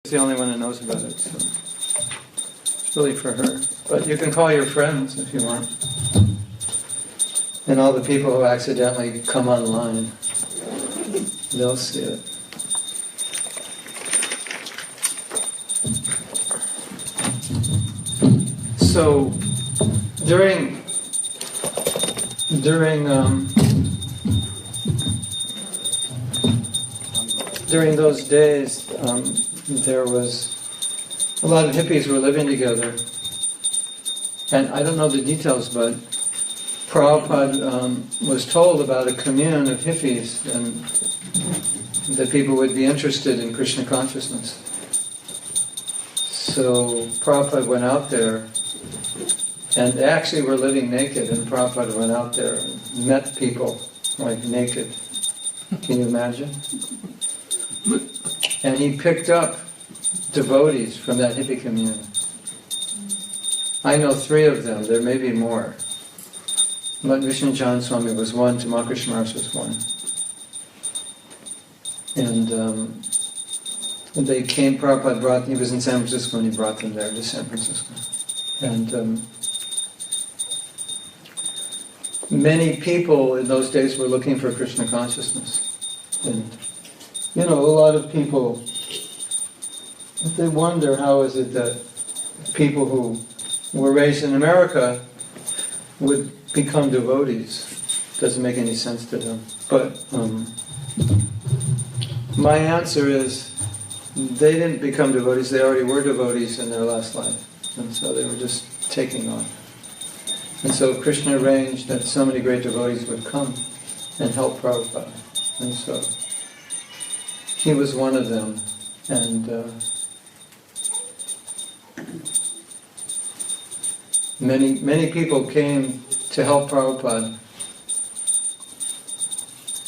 She's the only one who knows about it, so it's really for her. But you can call your friends if you want. And all the people who accidentally come online, they'll see it. So during those days, there was a lot of hippies were living together, and I don't know the details, but Prabhupada was told about a commune of hippies and that people would be interested in Krishna consciousness. So Prabhupada went out there, and they actually were living naked, and Prabhupada went out there and met people like naked. Can you imagine? And he picked up devotees from that hippie community. I know 3 of them, there may be more. But Vishnu John Swami was one, Tamakrish Mars was one. And they came, Prabhupada he was in San Francisco and he brought them there to San Francisco. And many people in those days were looking for Krishna consciousness. And a lot of people, they wonder how is it that people who were raised in America would become devotees. Doesn't make any sense to them. But my answer is, they didn't become devotees, they already were devotees in their last life. And so they were just taking on. And so Krishna arranged that so many great devotees would come and help Prabhupada. And so he was one of them. And many people came to help Prabhupada.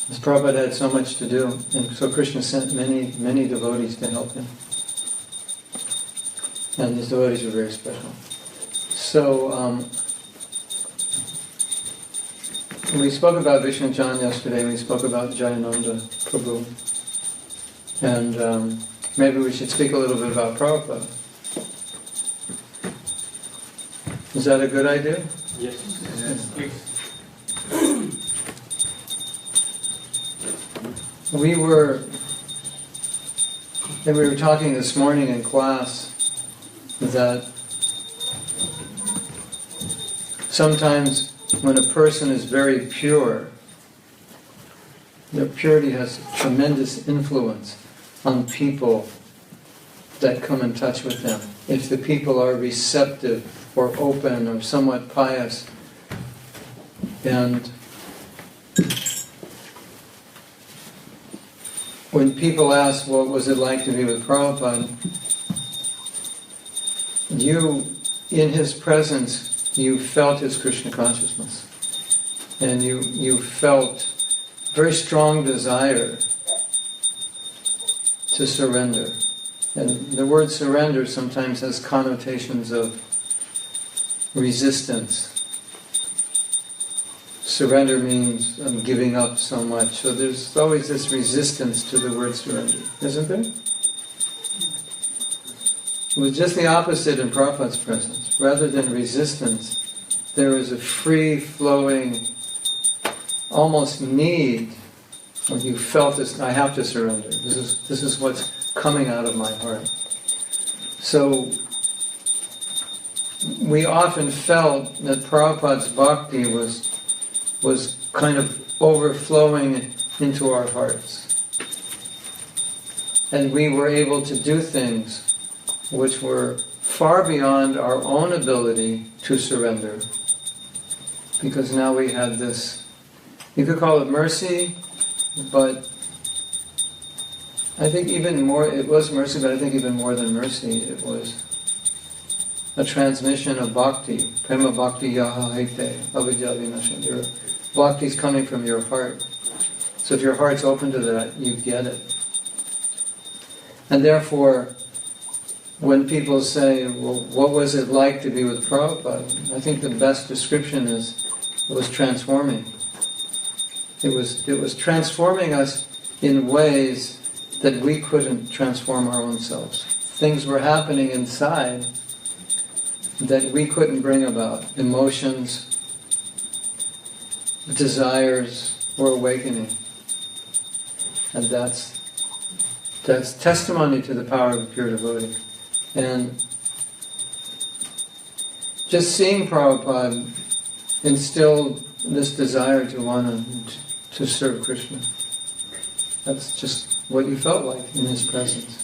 Because Prabhupada had so much to do, and so Krishna sent many devotees to help him. And these devotees were very special. So we spoke about Vishnu John yesterday, we spoke about Jayananda Prabhu. And maybe we should speak a little bit about Prabhupada. Is that a good idea? Yes. Yes, please. We were talking this morning in class that sometimes when a person is very pure, their purity has tremendous influence on people that come in touch with them. If the people are receptive or open or somewhat pious, and when people ask what was it like to be with Prabhupada, in his presence, you felt his Krishna consciousness. And you felt very strong desire to surrender. And the word surrender sometimes has connotations of resistance. Surrender means giving up so much. So there's always this resistance to the word surrender, isn't there? It was just the opposite in Prabhupada's presence. Rather than resistance, there is a free-flowing, almost need. When you felt this, I have to surrender. This is what's coming out of my heart. So we often felt that Prabhupada's bhakti was kind of overflowing into our hearts. And we were able to do things which were far beyond our own ability to surrender. Because now we had this, you could call it mercy, but I think even more, it was mercy, but I think even more than mercy, it was a transmission of bhakti. Prema bhakti yaha hete avidya vinasha. Bhakti is coming from your heart. So if your heart's open to that, you get it. And therefore, when people say, well, what was it like to be with Prabhupada? I think the best description is, it was transforming. It was transforming us in ways that we couldn't transform our own selves. things were happening inside that we couldn't bring about. Emotions, desires were awakening. And that's testimony to the power of a pure devotee. And just seeing Prabhupada instilled this desire to want to serve Krishna. That's just what you felt like in his presence.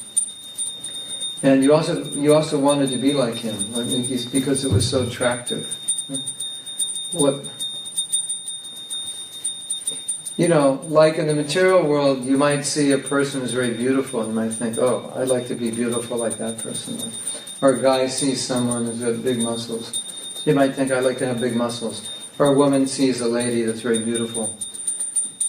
And you also wanted to be like him, because it was so attractive. Like in the material world, you might see a person who's very beautiful and you might think, oh, I'd like to be beautiful like that person. Or a guy sees someone who's got big muscles. So you might think, I'd like to have big muscles. Or a woman sees a lady that's very beautiful.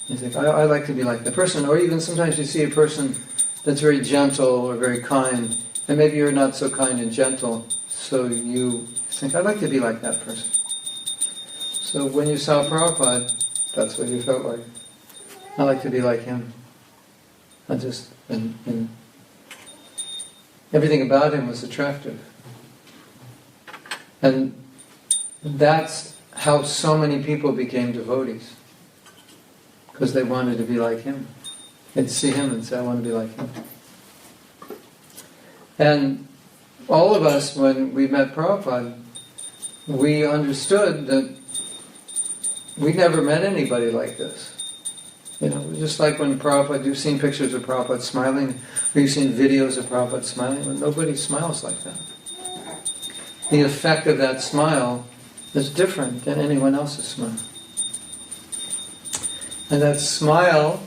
You think, I'd like to be like that person. Or even sometimes you see a person that's very gentle or very kind, and maybe you're not so kind and gentle, so you think, I'd like to be like that person. So when you saw Prabhupada, that's what you felt like. I like to be like him. And everything about him was attractive. And that's how so many people became devotees. Because they wanted to be like him. They'd see him and say, I want to be like him. And all of us, when we met Prabhupada, we understood that we never met anybody like this. Just like when Prabhupada, you've seen pictures of Prabhupada smiling, or you've seen videos of Prabhupada smiling, but nobody smiles like that. The effect of that smile is different than anyone else's smile. And that smile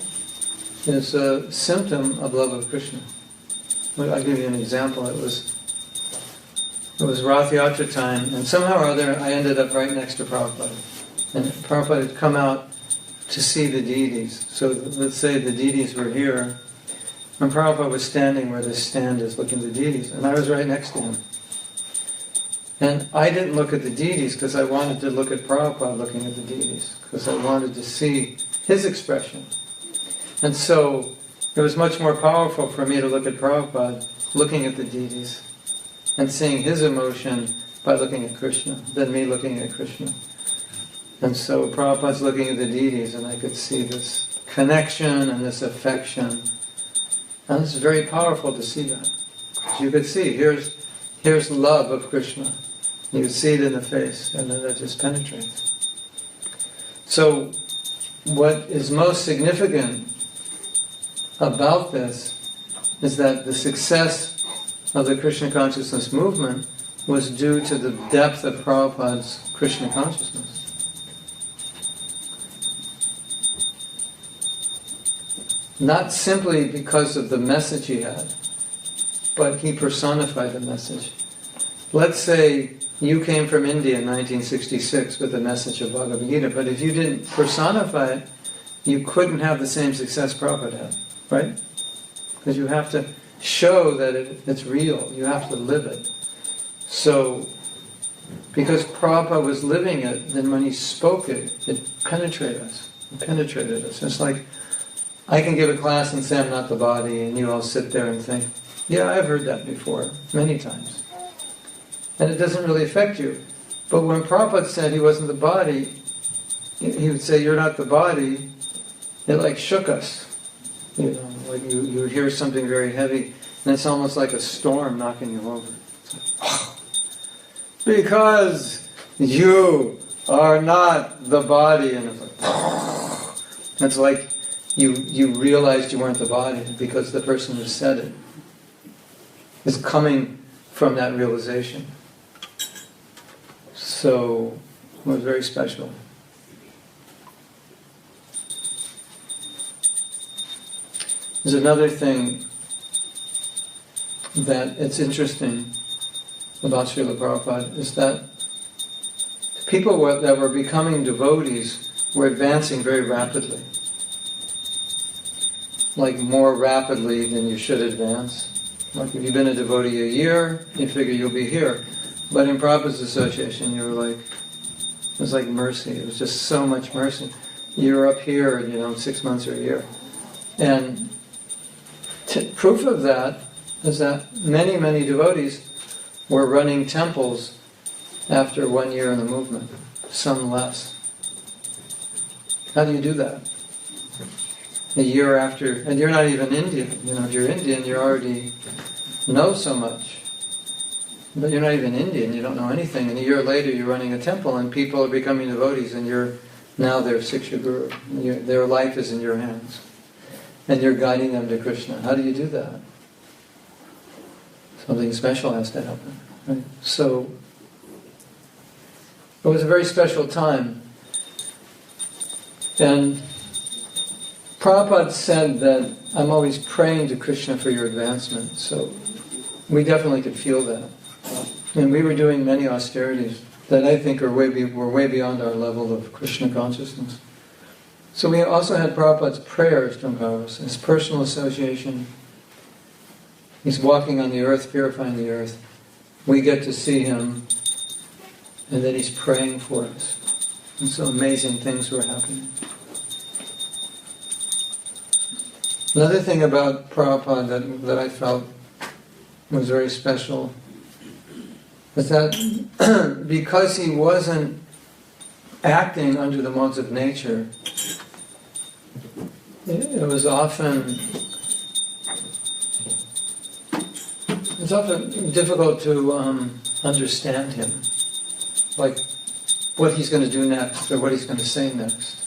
is a symptom of love of Krishna. I'll give you an example. It was Rath Yatra time, and somehow or other I ended up right next to Prabhupada. And Prabhupada had come out to see the deities. So let's say the deities were here, and Prabhupada was standing where this stand is looking at the deities, and I was right next to him. And I didn't look at the deities because I wanted to look at Prabhupada looking at the deities, because I wanted to see his expression. And so it was much more powerful for me to look at Prabhupada looking at the deities and seeing his emotion by looking at Krishna than me looking at Krishna. And so Prabhupada's looking at the deities and I could see this connection and this affection. And it's very powerful to see that. Because you could see, here's love of Krishna. You could see it in the face, and then that just penetrates. So what is most significant about this is that the success of the Krishna consciousness movement was due to the depth of Prabhupada's Krishna consciousness. Not simply because of the message he had, but he personified the message. Let's say you came from India in 1966 with the message of Bhagavad Gita, but if you didn't personify it, you couldn't have the same success Prabhupada had, right? Because you have to show that it's real. You have to live it. So, because Prabhupada was living it, then when he spoke it, it penetrated us. It penetrated us. It's like, I can give a class and say I'm not the body, and you all sit there and think, yeah, I've heard that before, many times. And it doesn't really affect you. But when Prabhupada said he wasn't the body, he would say, you're not the body. It like shook us. Like you would hear something very heavy, and it's almost like a storm knocking you over. It's like, oh, because you are not the body. And it's like, oh. It's like you realized you weren't the body because the person who said it is coming from that realization. So it was very special. There's another thing that it's interesting about Srila Prabhupada is that people that were becoming devotees were advancing very rapidly. Like more rapidly than you should advance. Like if you've been a devotee a year, you figure you'll be here. But in Prabhupada's association, you were like, it was like mercy. It was just so much mercy. You were up here, 6 months or a year. And proof of that is that many, many devotees were running temples after 1 year in the movement, some less. How do you do that? A year after, and you're not even Indian. If you're Indian, you already know so much. But you're not even Indian, you don't know anything. And a year later you're running a temple and people are becoming devotees and now they're Siksha Guru. Their life is in your hands. And you're guiding them to Krishna. How do you do that? Something special has to happen. Right? So, it was a very special time. And Prabhupada said that I'm always praying to Krishna for your advancement. So, we definitely could feel that. And we were doing many austerities that I think were way beyond our level of Krishna consciousness. So we also had Prabhupada's prayers to empower us, his personal association. He's walking on the earth, purifying the earth. We get to see him, and then he's praying for us. And so amazing things were happening. Another thing about Prabhupada that I felt was very special was that because he wasn't acting under the modes of nature, it was often difficult to understand him, like what he's going to do next or what he's going to say next.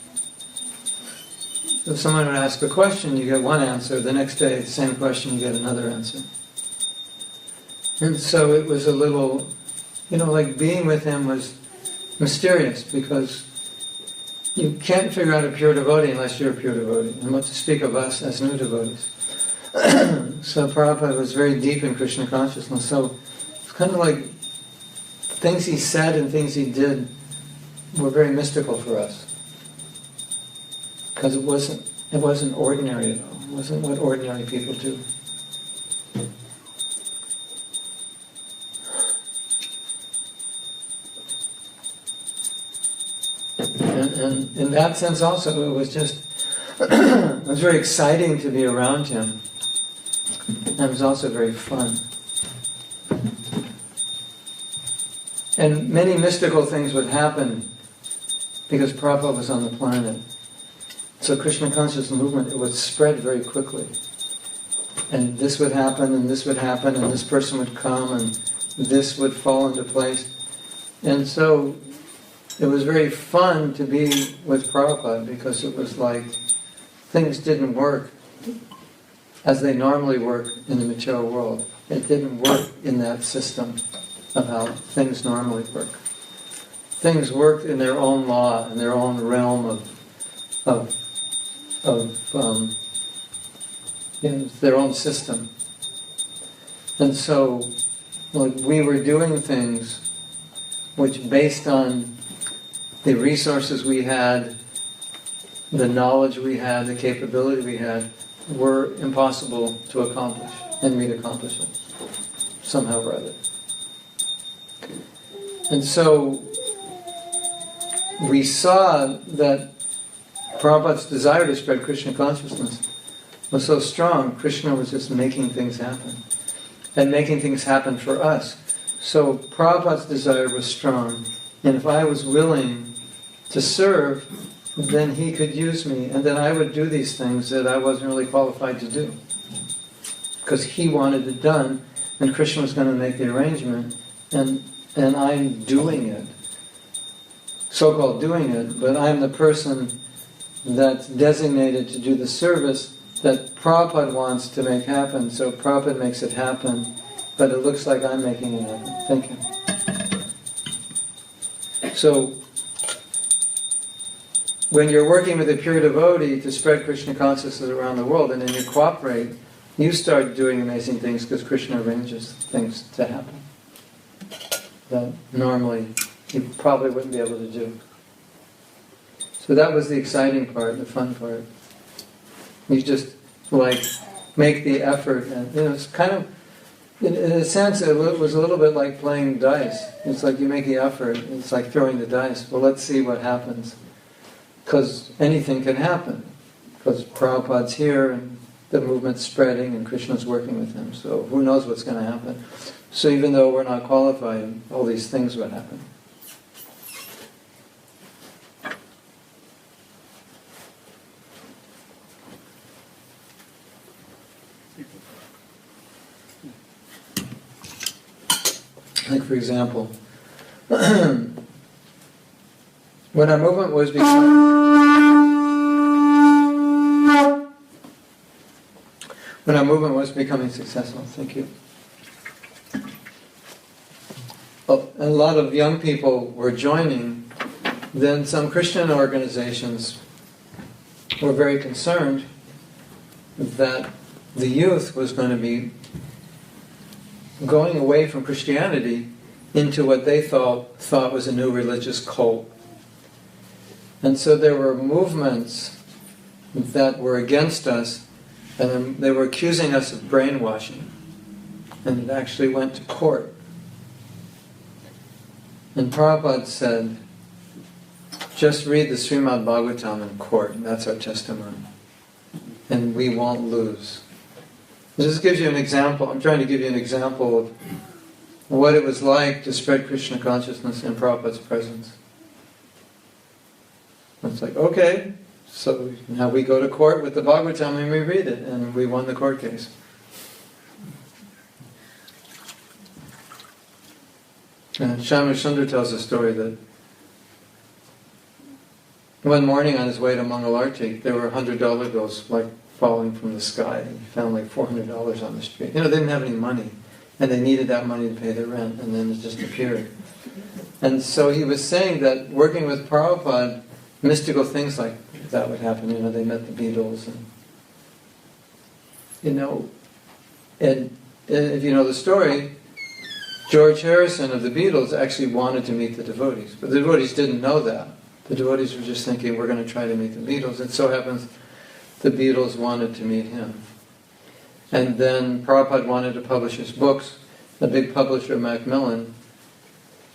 If someone would ask a question, you get one answer. The next day, the same question, you get another answer. And so it was a little, like being with him was mysterious because you can't figure out a pure devotee unless you're a pure devotee. And what to speak of us as new devotees. So Prabhupada was very deep in Krishna consciousness. So it's kind of like things he said and things he did were very mystical for us. Because it wasn't ordinary at all. It wasn't what ordinary people do. And in that sense also, it was very exciting to be around him. And it was also very fun. And many mystical things would happen because Prabhupada was on the planet. So Krishna conscious movement, it would spread very quickly. And this would happen, and this would happen, and this person would come, and this would fall into place. And so it was very fun to be with Prabhupada because it was like things didn't work as they normally work in the material world. It didn't work in that system of how things normally work. Things worked in their own law, in their own realm of their own system. And so we were doing things which, based on the resources we had, the knowledge we had, the capability we had, were impossible to accomplish, and we'd accomplish it somehow or other. And so we saw that Prabhupada's desire to spread Krishna consciousness was so strong, Krishna was just making things happen. And making things happen for us. So Prabhupada's desire was strong, and if I was willing to serve, then he could use me, and then I would do these things that I wasn't really qualified to do. Because he wanted it done, and Krishna was going to make the arrangement, and I'm doing it. So-called doing it, but I'm the person that's designated to do the service that Prabhupada wants to make happen, so Prabhupada makes it happen, but it looks like I'm making it happen. Thank you. So, when you're working with a pure devotee to spread Krishna consciousness around the world, and then you cooperate, you start doing amazing things because Krishna arranges things to happen that normally you probably wouldn't be able to do. So that was the exciting part, the fun part. You just make the effort, and it's kind of, in a sense, it was a little bit like playing dice. It's like you make the effort. It's like throwing the dice. Well, let's see what happens, because anything can happen. Because Prabhupada's here, and the movement's spreading and Krishna's working with him. So who knows what's going to happen. So even though we're not qualified, all these things would happen. Like for example, when our movement was becoming successful, thank you. A lot of young people were joining. Then some Christian organizations were very concerned that the youth was going to be going away from Christianity into what they thought was a new religious cult. And so there were movements that were against us, and they were accusing us of brainwashing. And it actually went to court. And Prabhupada said, just read the Srimad Bhagavatam in court, and that's our testimony. And we won't lose. This gives you an example. I'm trying to give you an example of what it was like to spread Krishna consciousness in Prabhupada's presence. It's like, okay, so now we go to court with the Bhagavatam and we read it, and we won the court case. And Shyama Sundar tells a story that one morning on his way to Mangalarti, there were $100 bills like falling from the sky. And he found like $400 on the street. They didn't have any money, and they needed that money to pay their rent, and then it just appeared. And so he was saying that working with Prabhupada, mystical things like that would happen. They met the Beatles, and if you know the story, George Harrison of the Beatles actually wanted to meet the devotees, but the devotees didn't know that. The devotees were just thinking, we're going to try to meet the Beatles. It so happens the Beatles wanted to meet him. And then Prabhupada wanted to publish his books. The big publisher, Macmillan,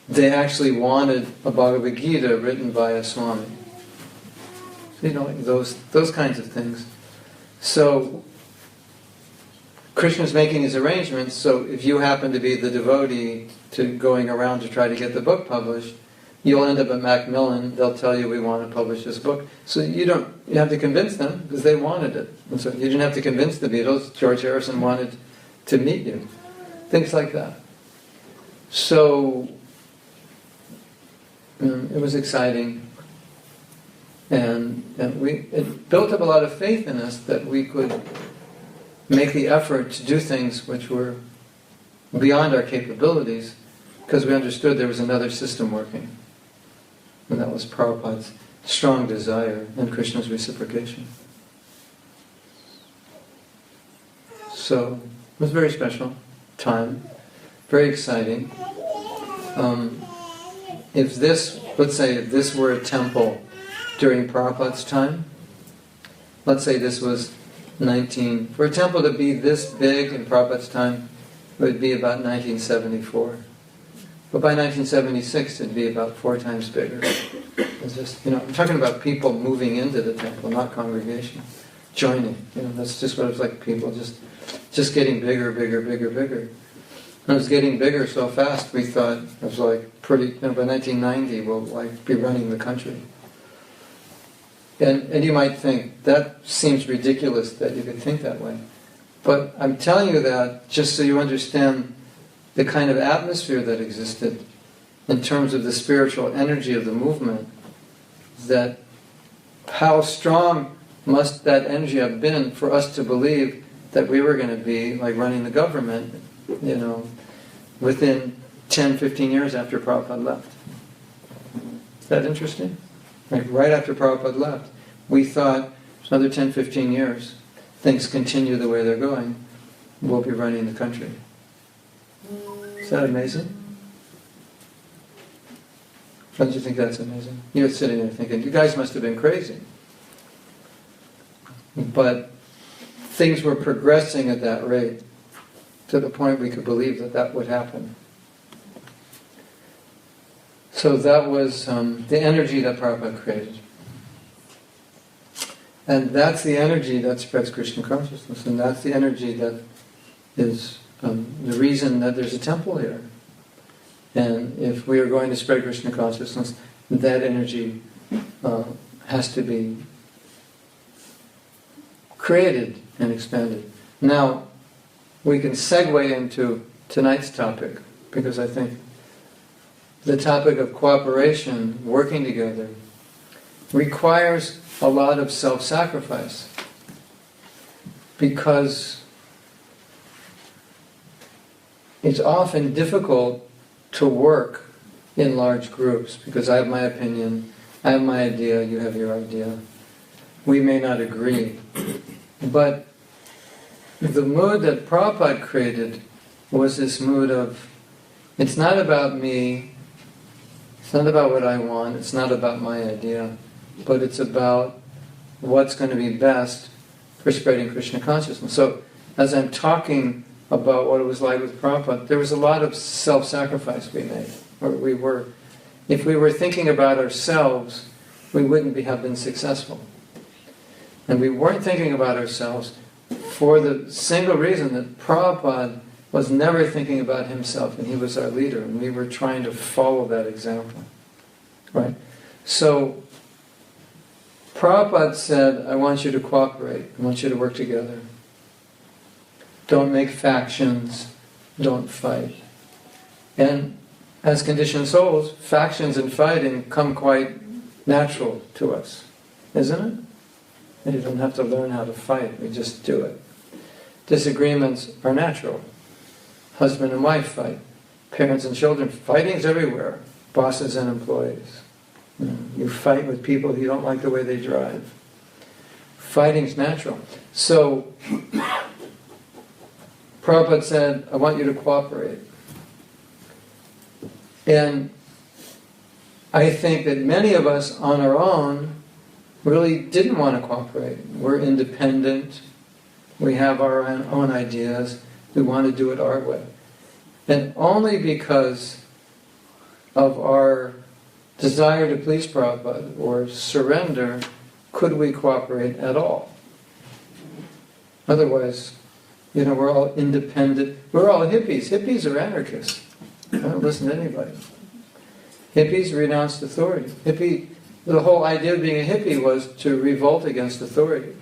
they actually wanted a Bhagavad Gita written by a Swami. Those kinds of things. So Krishna's making his arrangements, so if you happen to be the devotee to going around to try to get the book published, you'll end up at Macmillan. They'll tell you, we want to publish this book. So you have to convince them, because they wanted it. And so you didn't have to convince the Beatles. George Harrison wanted to meet you. Things like that. So it was exciting. And it built up a lot of faith in us that we could make the effort to do things which were beyond our capabilities, because we understood there was another system working. And that was Prabhupada's strong desire and Krishna's reciprocation. So it was a very special time, very exciting. Let's say if this were a temple during Prabhupada's time, let's say this was for a temple to be this big in Prabhupada's time, it would be about 1974. But by 1976, it'd be about 4 times bigger. It's just, I'm talking about people moving into the temple, not congregation, joining. That's just what it was like. People just getting bigger, bigger, bigger, bigger. And it was getting bigger so fast. We thought it was like pretty. By 1990, we'll be running the country. And you might think, that seems ridiculous that you could think that way. But I'm telling you that just so you understand the kind of atmosphere that existed in terms of the spiritual energy of the movement, that how strong must that energy have been for us to believe that we were going to be like running the government, within 10, 15 years after Prabhupada left. Is that interesting? Right after Prabhupada left, we thought, it's another 10, 15 years, things continue the way they're going, we'll be running the country. Is that amazing? Don't you think that's amazing? You're sitting there thinking, you guys must have been crazy. But things were progressing at that rate, to the point we could believe that would happen. So that was the energy that Prabhupada created. And that's the energy that spreads Krishna consciousness, and that's the energy that is the reason that there's a temple here. And if we are going to spread Krishna consciousness, that energy has to be created and expanded. Now, we can segue into tonight's topic, because I think the topic of cooperation, working together, requires a lot of self-sacrifice, because it's often difficult to work in large groups, because I have my opinion, I have my idea, you have your idea. We may not agree. But the mood that Prabhupada created was this mood of, it's not about me, it's not about what I want, it's not about my idea, but it's about what's going to be best for spreading Krishna consciousness. So, as I'm talking about what it was like with Prabhupada, there was a lot of self-sacrifice we made. If we were thinking about ourselves, we wouldn't have been successful. And we weren't thinking about ourselves for the single reason that Prabhupada was never thinking about himself, and he was our leader, and we were trying to follow that example. Right? So, Prabhupada said, I want you to cooperate, I want you to work together. Don't make factions, don't fight. And as conditioned souls, factions and fighting come quite natural to us, isn't it? And you don't have to learn how to fight, we just do it. Disagreements are natural. Husband and wife fight. Parents and children, fighting's everywhere. Bosses and employees. You fight with people who you don't like the way they drive. Fighting's natural. So, Prabhupada said, I want you to cooperate. And I think that many of us on our own really didn't want to cooperate. We're independent. We have our own ideas. We want to do it our way. And only because of our desire to please Prabhupada or surrender could we cooperate at all. Otherwise, we're all independent. We're all hippies. Hippies are anarchists. I don't listen to anybody. Hippies renounced authority. The whole idea of being a hippie was to revolt against authority.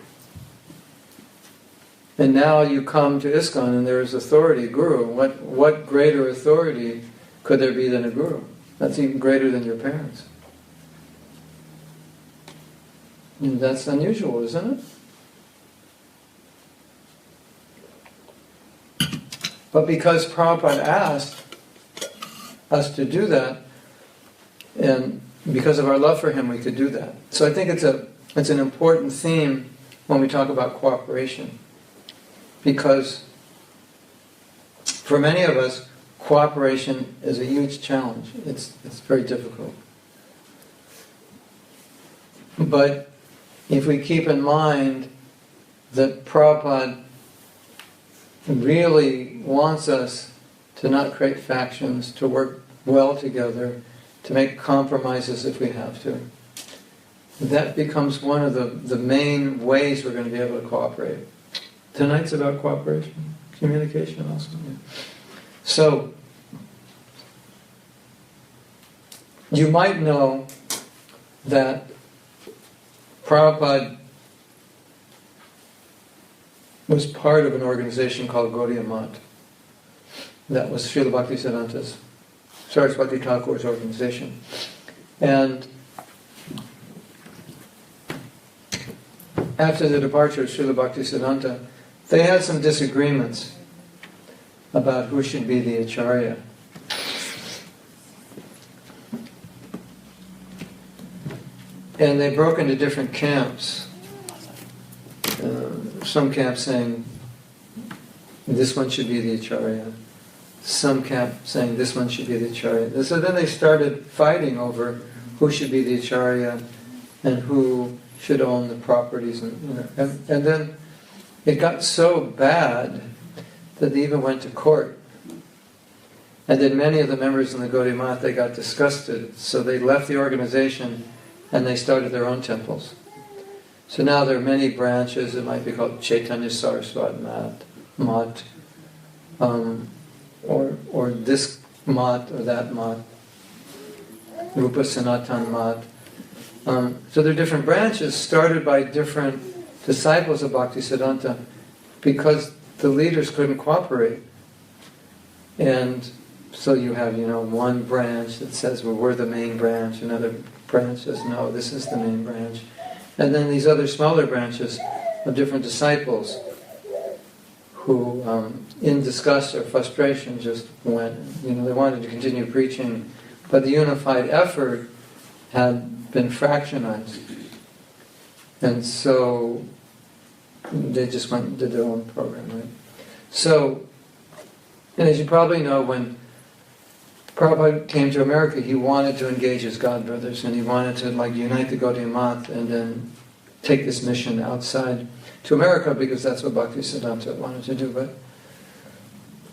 And now you come to ISKCON and there is authority, guru. What greater authority could there be than a guru? That's even greater than your parents. And that's unusual, isn't it? But because Prabhupada asked us to do that, and because of our love for him, we could do that. So I think it's an important theme when we talk about cooperation. Because for many of us, cooperation is a huge challenge. It's very difficult. But if we keep in mind that Prabhupada really wants us to not create factions, to work well together, to make compromises if we have to, that becomes one of the main ways we're going to be able to cooperate. Tonight's about cooperation, communication also. Yeah. So, you might know that Prabhupada was part of an organization called Gaudiya Math. That was Srila Bhaktisiddhanta's, Saraswati Thakur's organization. And after the departure of Srila Bhaktisiddhanta, they had some disagreements about who should be the Acharya. And they broke into different camps. Some camps saying, this one should be the Acharya. Some camp saying, this one should be the Acharya. So then they started fighting over who should be the Acharya and who should own the properties. And then it got so bad that they even went to court. And then many of the members in the Gaudiya Math, they got disgusted. So they left the organization and they started their own temples. So now there are many branches. It might be called Chaitanya Saraswat Mat, or this Mat or that Mat, Rupa Sanatan Mat. So there are different branches started by different disciples of Bhaktisiddhanta because the leaders couldn't cooperate. And so you have, one branch that says, well, we're the main branch. Another branch says, no, this is the main branch. And then these other smaller branches of different disciples who, in disgust or frustration, just went, they wanted to continue preaching, but the unified effort had been fractionized. And so they just went and did their own program, right? So, and as you probably know, when Prabhupada came to America, he wanted to engage his godbrothers, and he wanted to unite the Gaudiya Math and then take this mission outside to America, because that's what Bhaktisiddhanta wanted to do, but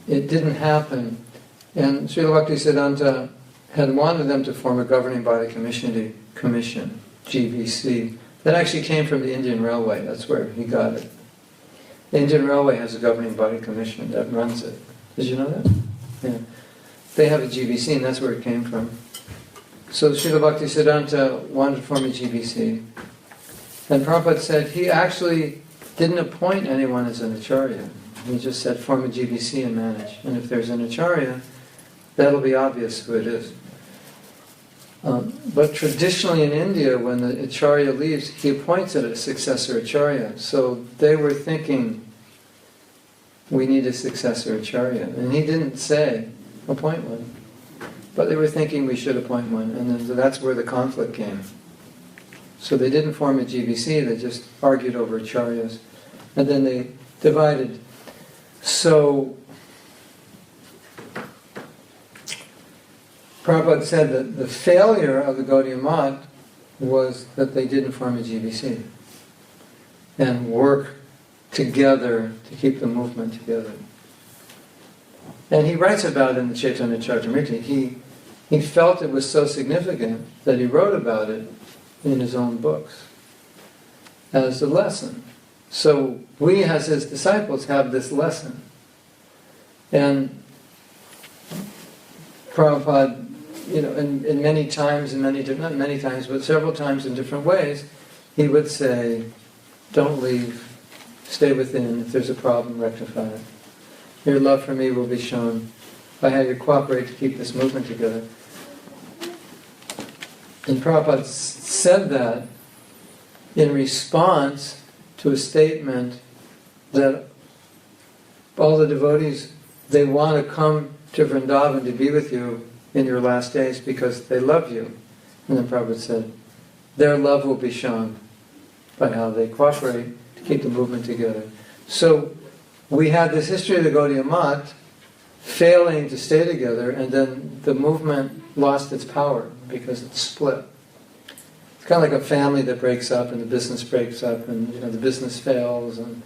it didn't happen. And Srila Bhaktisiddhanta had wanted them to form a governing body commission, GBC, that actually came from the Indian Railway. That's where he got it. The Indian Railway has a governing body commission that runs it. Did you know that? Yeah. They have a GBC, and that's where it came from. So Srila Bhaktisiddhanta wanted to form a GBC. And Prabhupada said he actually didn't appoint anyone as an acharya. He just said, form a GBC and manage. And if there's an acharya, that'll be obvious who it is. But traditionally in India, when the acharya leaves, he appoints a successor acharya. So they were thinking, we need a successor acharya. And he didn't say, appoint one. But they were thinking we should appoint one. And then that's where the conflict came. So they didn't form a GBC, they just argued over acharyas. And then they divided. So Prabhupada said that the failure of the Gaudiya Math was that they didn't form a GBC and work together to keep the movement together. And he writes about it in the Chaitanya Charitamrita. He felt it was so significant that he wrote about it in his own books as a lesson. So we as his disciples have this lesson. And Prabhupada, in many times, not many times, but several times in different ways, he would say, don't leave, stay within. If there's a problem, rectify it. Your love for me will be shown by how you cooperate to keep this movement together. And Prabhupada said that in response to a statement that all the devotees, they want to come to Vrindavan to be with you in your last days because they love you. And then Prabhupada said, their love will be shown by how they cooperate to keep the movement together. So we had this history of the Gaudiya Math failing to stay together, and then the movement lost its power because it split. It's kind of like a family that breaks up and the business breaks up, and the business fails and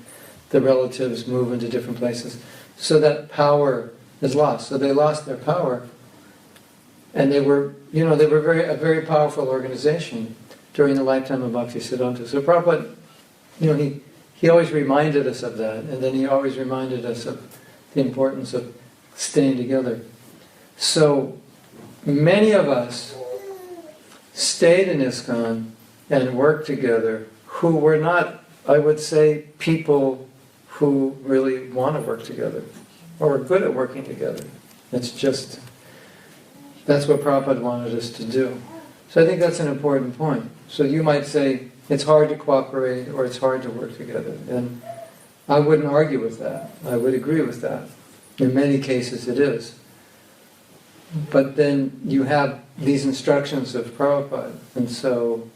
the relatives move into different places. So that power is lost. So they lost their power. And they were a very powerful organization during the lifetime of Bhaktisiddhanta. So Prabhupada, he always reminded us of that, and then he always reminded us of the importance of staying together. So many of us stayed in ISKCON and worked together who were not, I would say, people who really want to work together or are good at working together. It's just, that's what Prabhupada wanted us to do. So I think that's an important point. So you might say, it's hard to cooperate or it's hard to work together. And I wouldn't argue with that. I would agree with that. In many cases it is. But then you have these instructions of Prabhupada. And so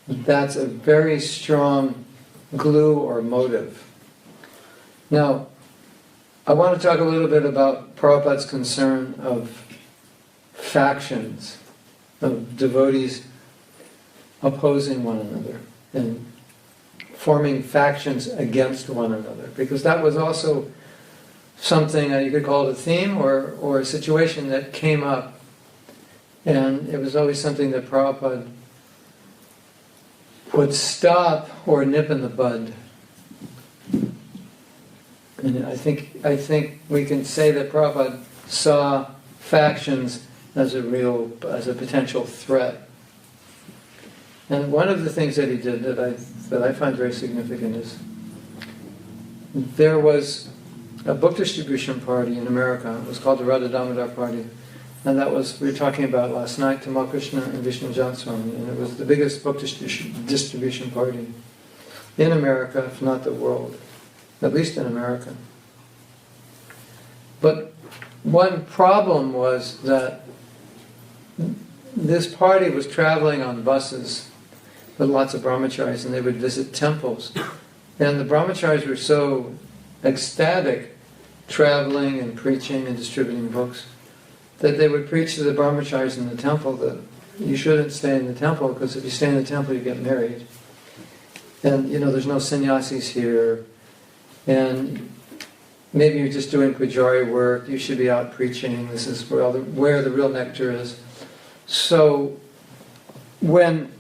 that's a very strong glue or motive. Now, I want to talk a little bit about Prabhupada's concern of factions, of devotees opposing one another and forming factions against one another, because that was also something, you could call it a theme or a situation that came up, and it was always something that Prabhupada would stop or nip in the bud. And I think we can say that Prabhupada saw factions as a potential threat. And one of the things that he did that I find very significant is there was a book distribution party in America. It was called the Radha Damodar Party. And that was, we were talking about last night, Tamal Krishna and Vishnu Janswami. And it was the biggest book distribution party in America, if not the world. At least in America. But one problem was that this party was traveling on buses with lots of brahmacharis, and they would visit temples. And the brahmacharis were so ecstatic, traveling and preaching and distributing books, that they would preach to the brahmacharis in the temple that you shouldn't stay in the temple, because if you stay in the temple you get married. And there's no sannyasis here, and maybe you're just doing pujari work, you should be out preaching, this is where the real nectar is. So when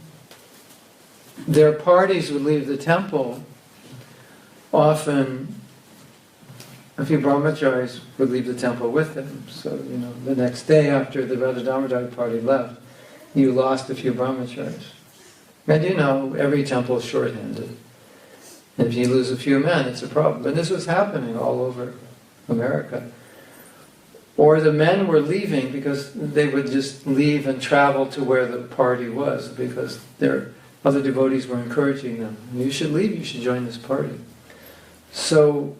their parties would leave the temple, often a few brahmacharis would leave the temple with them. So, the next day after the Radha Damodar party left, you lost a few brahmacharis. And every temple is short-handed. And if you lose a few men, it's a problem. And this was happening all over America. Or the men were leaving because they would just leave and travel to where the party was, because their other devotees were encouraging them. You should leave, you should join this party. So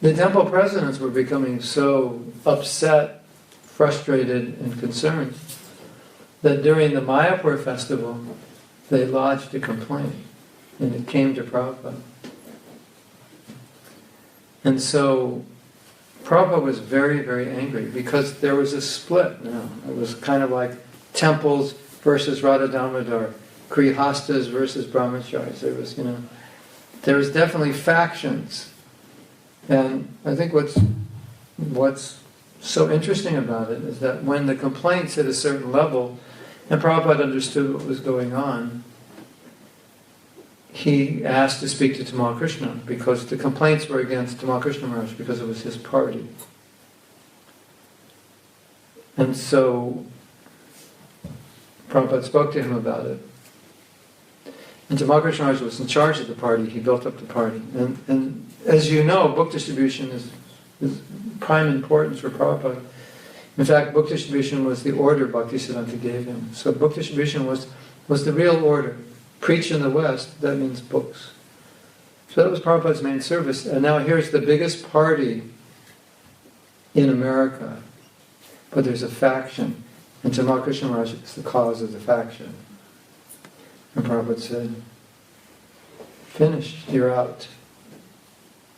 the temple presidents were becoming so upset, frustrated, and concerned that during the Mayapur festival, they lodged a complaint, and it came to Prabhupada. And so Prabhupada was very, very angry, because there was a split now. It was kind of like temples versus Radha Damodar, Grihastas versus brahmacharis. There was definitely factions. And I think what's so interesting about it is that when the complaints hit a certain level, and Prabhupada understood what was going on, he asked to speak to Tamal Krishna, because the complaints were against Tamal Krishna Maharaj, because it was his party. And so Prabhupada spoke to him about it. And Tamal Krishna Maharaj was in charge of the party. He built up the party. And as you know, book distribution is prime importance for Prabhupada. In fact, book distribution was the order Bhaktisiddhanta gave him. So book distribution was the real order. Preach in the West, that means books. So that was Prabhupada's main service. And now here's the biggest party in America. But there's a faction. And Tamal Krishna Maharaj is the cause of the faction. And Prabhupada said, finished, you're out.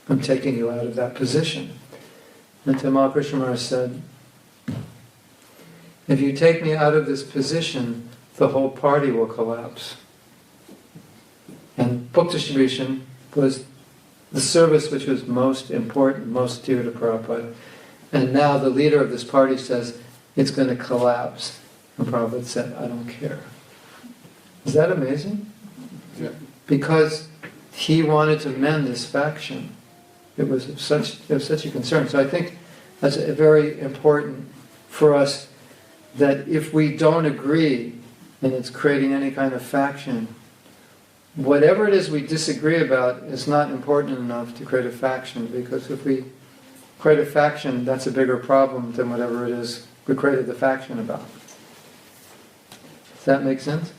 I'm taking you out of that position. And Tamal Krishna Maharaj said, if you take me out of this position, the whole party will collapse. And book distribution was the service which was most important, most dear to Prabhupada. And now the leader of this party says, it's going to collapse. And Prabhupada said, I don't care. Is that amazing? Yeah. Because he wanted to mend this faction. It was such a concern. So I think that's very important for us, that if we don't agree and it's creating any kind of faction, whatever it is we disagree about is not important enough to create a faction, because if we create a faction, that's a bigger problem than whatever it is we created the faction about. Does that make sense?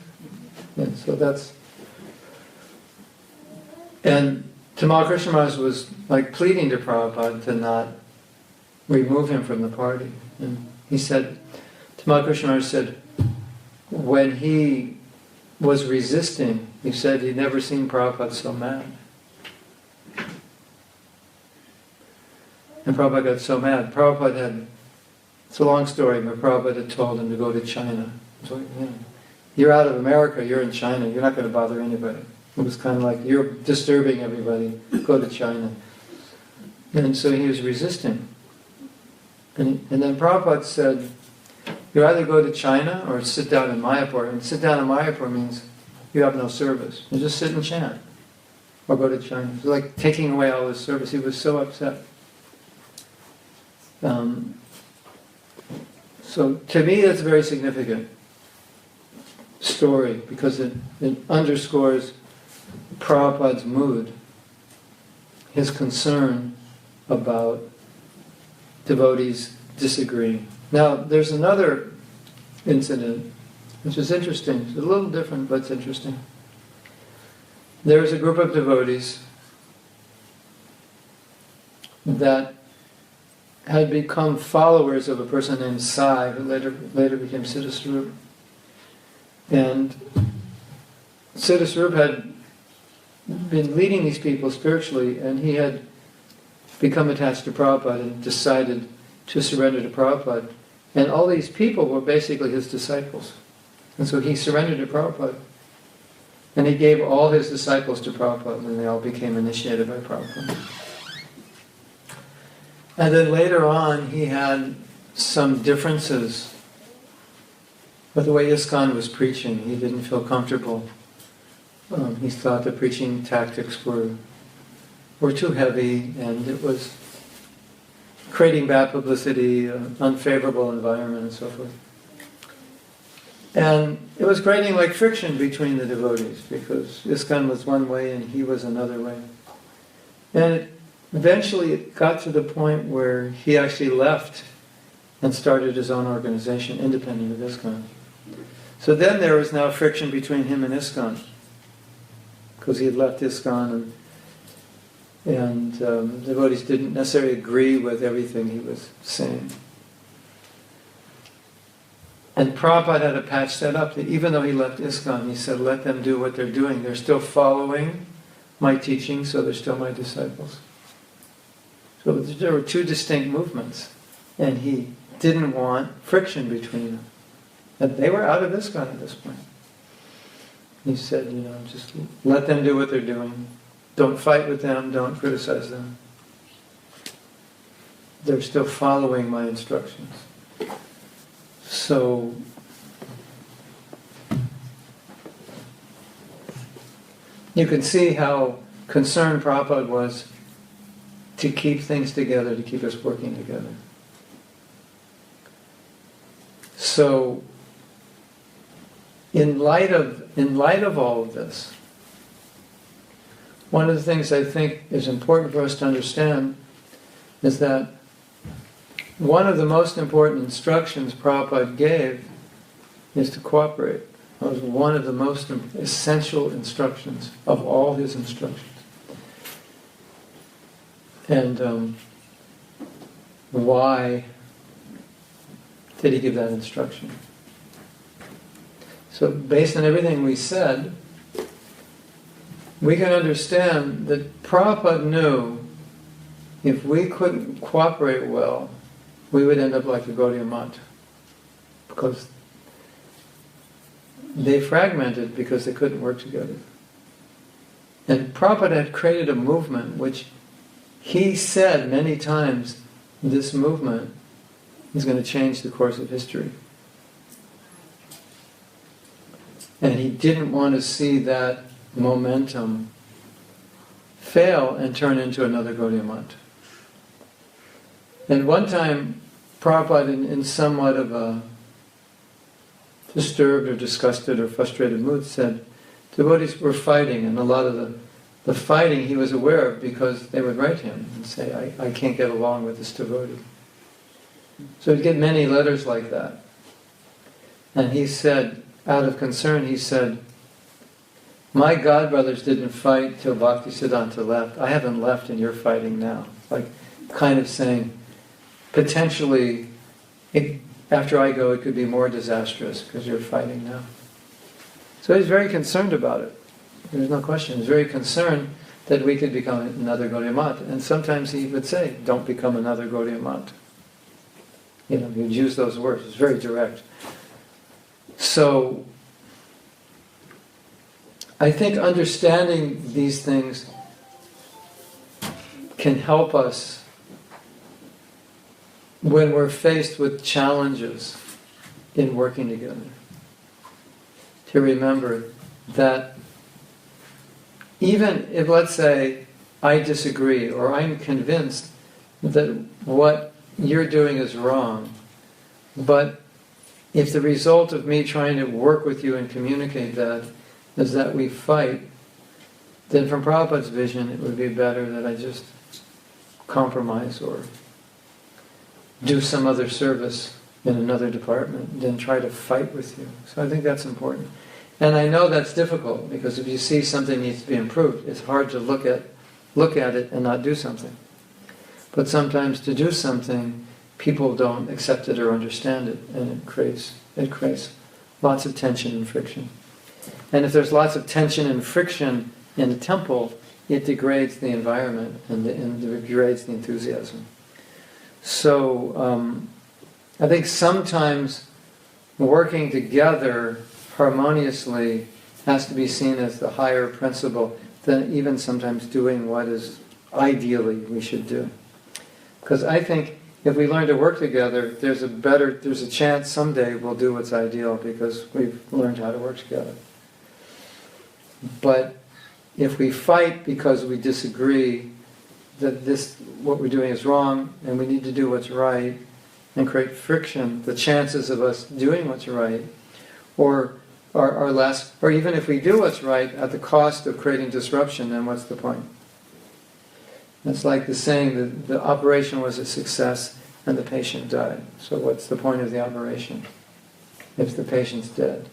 Yeah, so that's... And Tamal Krishna Maharaj was like pleading to Prabhupada to not remove him from the party. And he said, Tamal Krishna Maharaj said, when he was resisting, he said he'd never seen Prabhupada so mad. And Prabhupada got so mad. Prabhupada had, it's a long story, but Prabhupada had told him to go to China. So, you're out of America, you're in China, you're not going to bother anybody. It was kind of like, you're disturbing everybody, go to China. And so he was resisting. And then Prabhupada said, you either go to China or sit down in Mayapur. And sit down in Mayapur means you have no service. You just sit and chant. Or go to China. It's like taking away all his service. He was so upset. So to me that's a very significant story because it underscores Prabhupada's mood, his concern about devotees disagreeing. Now there's another incident which is interesting. It's a little different, but it's interesting. There was a group of devotees that had become followers of a person named Sai, who later became Siddhaswarup. And Siddhaswarup had been leading these people spiritually, and he had become attached to Prabhupada and decided to surrender to Prabhupada. And all these people were basically his disciples. And so he surrendered to Prabhupada. And he gave all his disciples to Prabhupada, and they all became initiated by Prabhupada. And then later on, he had some differences with the way ISKCON was preaching. He didn't feel comfortable. He thought the preaching tactics were too heavy, and it was creating bad publicity, unfavorable environment, and so forth. And it was creating like friction between the devotees, because ISKCON was one way and he was another way. And eventually it got to the point where he actually left and started his own organization independent of ISKCON. So then there was now friction between him and ISKCON, because he had left ISKCON and devotees didn't necessarily agree with everything he was saying. And Prabhupada had to patch that up. That even though he left ISKCON, he said, let them do what they're doing. They're still following my teaching, so they're still my disciples. So there were two distinct movements, and he didn't want friction between them. And they were out of ISKCON at this point. He said, just let them do what they're doing. Don't fight with them, don't criticize them. They're still following my instructions. So, you can see how concerned Prabhupada was to keep things together, to keep us working together. So, in light of all of this, one of the things I think is important for us to understand is that one of the most important instructions Prabhupada gave is to cooperate. That was one of the most essential instructions of all his instructions. And why did he give that instruction? So based on everything we said, we can understand that Prabhupada knew if we couldn't cooperate well, we would end up like the Gaudiya Math, because they fragmented because they couldn't work together. And Prabhupada had created a movement which he said many times, this movement is going to change the course of history. And he didn't want to see that momentum fail and turn into another Gaudiya Math. And one time, Prabhupada, in somewhat of a disturbed or disgusted or frustrated mood, said, devotees were fighting, and a lot of the fighting he was aware of because they would write him and say, I can't get along with this devotee. So he'd get many letters like that. And he said, out of concern, he said, my godbrothers didn't fight till Bhaktisiddhanta left. I haven't left and you're fighting now. Like, kind of saying, potentially, after I go, it could be more disastrous because you're fighting now. So he's very concerned about it. There's no question. He's very concerned that we could become another Gaudiya Math. And sometimes he would say, don't become another Gaudiya Math. He'd use those words. It's very direct. So, I think understanding these things can help us when we're faced with challenges in working together. To remember that even if, let's say, I disagree or I'm convinced that what you're doing is wrong, but if the result of me trying to work with you and communicate that is that we fight, then from Prabhupada's vision it would be better that I just compromise or do some other service in another department than try to fight with you. So I think that's important. And I know that's difficult, because if you see something needs to be improved, it's hard to look at it and not do something. But sometimes to do something, people don't accept it or understand it, and it creates lots of tension and friction. And if there's lots of tension and friction in a temple, it degrades the environment and degrades the enthusiasm. So I think sometimes working together harmoniously has to be seen as the higher principle than even sometimes doing what is ideally we should do. Because I think if we learn to work together, there's a chance someday we'll do what's ideal because we've learned how to work together. But if we fight because we disagree that what we're doing is wrong and we need to do what's right and create friction, the chances of us doing what's right are less, or even if we do what's right at the cost of creating disruption, then what's the point? It's like the saying that the operation was a success and the patient died. So what's the point of the operation if the patient's dead?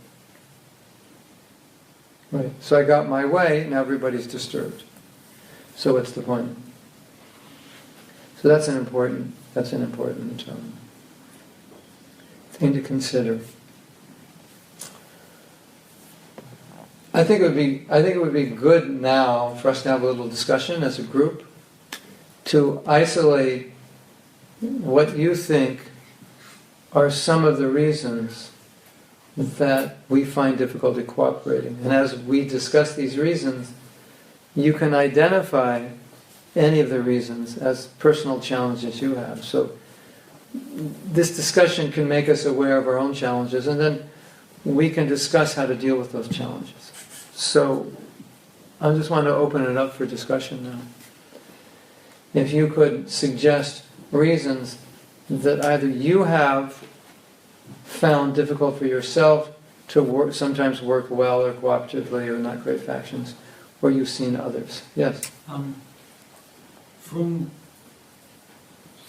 Right. So I got my way, now everybody's disturbed. So what's the point? So that's an important thing to consider. I think it would be good now for us to have a little discussion as a group to isolate what you think are some of the reasons that we find difficulty cooperating. And as we discuss these reasons, you can identify any of the reasons as personal challenges you have. So this discussion can make us aware of our own challenges, and then we can discuss how to deal with those challenges. So I just want to open it up for discussion now. If you could suggest reasons that either you have found difficult for yourself to sometimes work well or cooperatively or not create factions, or you've seen others. Yes? From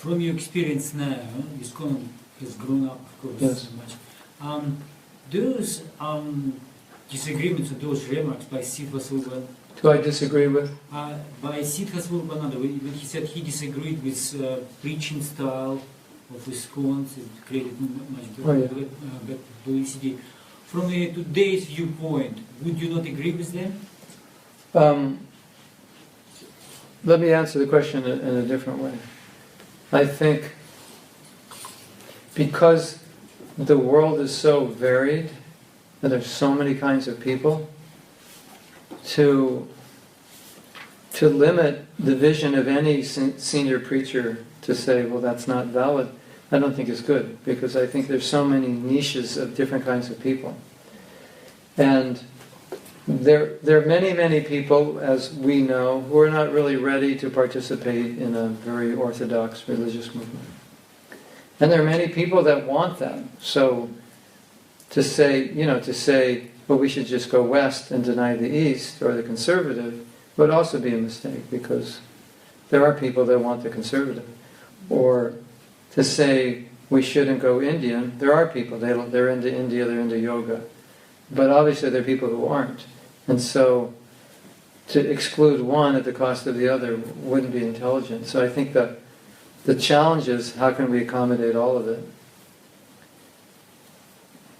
your experience now, ISKCON has grown up, of course, yes. so much. Those disagreements or those remarks by Siddha Swarupananda. Do I disagree with? By Siddha Swarupananda, when he said he disagreed with preaching style of ISKCON, it created much better publicity. From today's viewpoint, would you not agree with them? Let me answer the question in a different way. I think because the world is so varied, and there's so many kinds of people, to limit the vision of any senior preacher to say, well, that's not valid, I don't think is good, because I think there's so many niches of different kinds of people. And there are many people, as we know, who are not really ready to participate in a very orthodox religious movement. And there are many people that want that. So to say, well, we should just go west and deny the east, or the conservative, would also be a mistake, because there are people that want the conservative. Or to say we shouldn't go Indian, there are people, they're into India, they're into yoga. But obviously there are people who aren't. And so to exclude one at the cost of the other wouldn't be intelligent. So I think that the challenge is, how can we accommodate all of it?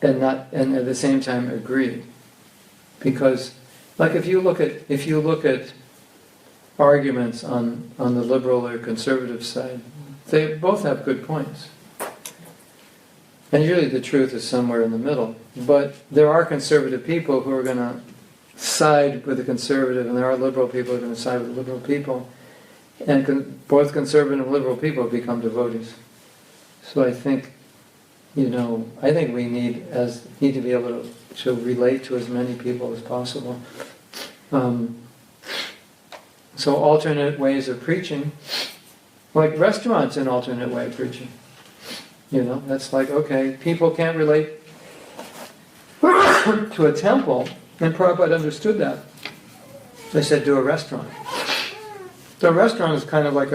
And at the same time agree. Because like if you look at arguments on the liberal or conservative side, they both have good points. And usually the truth is somewhere in the middle. But there are conservative people who are going to side with the conservative, and there are liberal people who are going to side with the liberal people. And both conservative and liberal people become devotees. So I think I think we need to be able to relate to as many people as possible. So alternate ways of preaching, like restaurants, an alternate way of preaching. That's like, okay, people can't relate to a temple, and Prabhupada understood that. They said, do a restaurant. So a restaurant is kind of like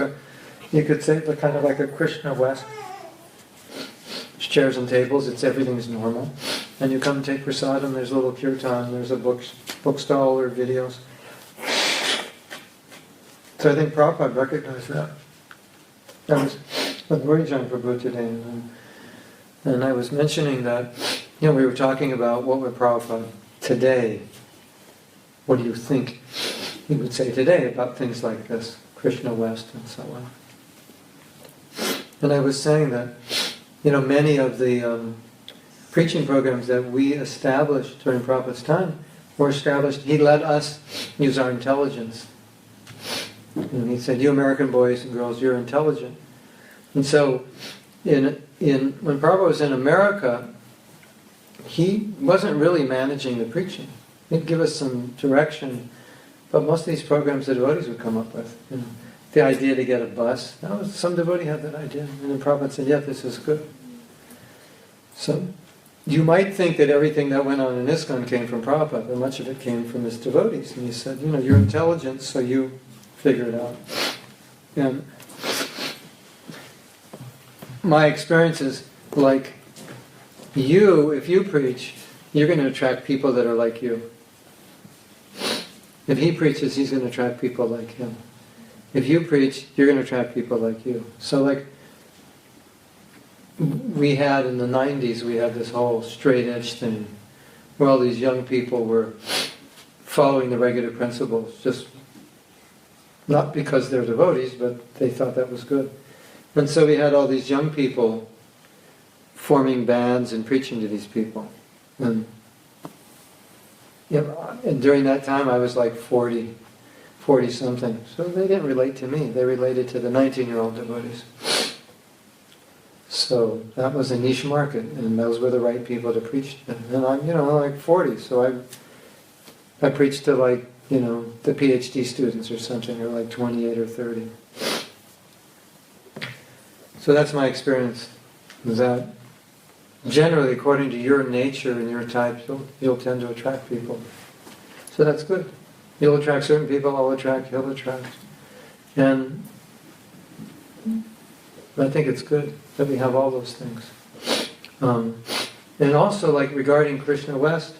you could say, kind of like a Krishna West. There's chairs and tables, everything's normal. And you come and take prasadam, there's a little kirtan, there's a book stall or videos. So I think Prabhupada recognized that. I was with Murrijan Prabhu today, and I was mentioning that, we were talking about what would Prabhupada today, what do you think he would say today about things like this, Krishna West and so on. And I was saying that, many of the preaching programs that we established during Prabhupada's time were established, he let us use our intelligence. And he said, you American boys and girls, you're intelligent. And so, when Prabhupada was in America, he wasn't really managing the preaching. He'd give us some direction, but most of these programs the devotees would come up with. The idea to get a bus, some devotee had that idea, and then Prabhupada said, yeah, this is good. So, you might think that everything that went on in ISKCON came from Prabhupada, but much of it came from his devotees. And he said, you're intelligent, so you figure it out. And my experience is like if you preach, you're going to attract people that are like you. If he preaches, he's going to attract people like him. If you preach, you're going to attract people like you. So like we had in the 90s, we had this whole straight edge thing where all these young people were following the regular principles, just not because they're devotees, but they thought that was good. And so we had all these young people forming bands and preaching to these people. And during that time I was like 40 something. So they didn't relate to me. They related to the 19-year-old devotees. So that was a niche market, and those were the right people to preach to. And I'm, like 40, so I preached to like, the PhD students or something, or like 28 or 30. So that's my experience, is that generally, according to your nature and your type, you'll tend to attract people. So that's good. You'll attract certain people, he'll attract. And I think it's good that we have all those things. And also, like regarding Krishna West,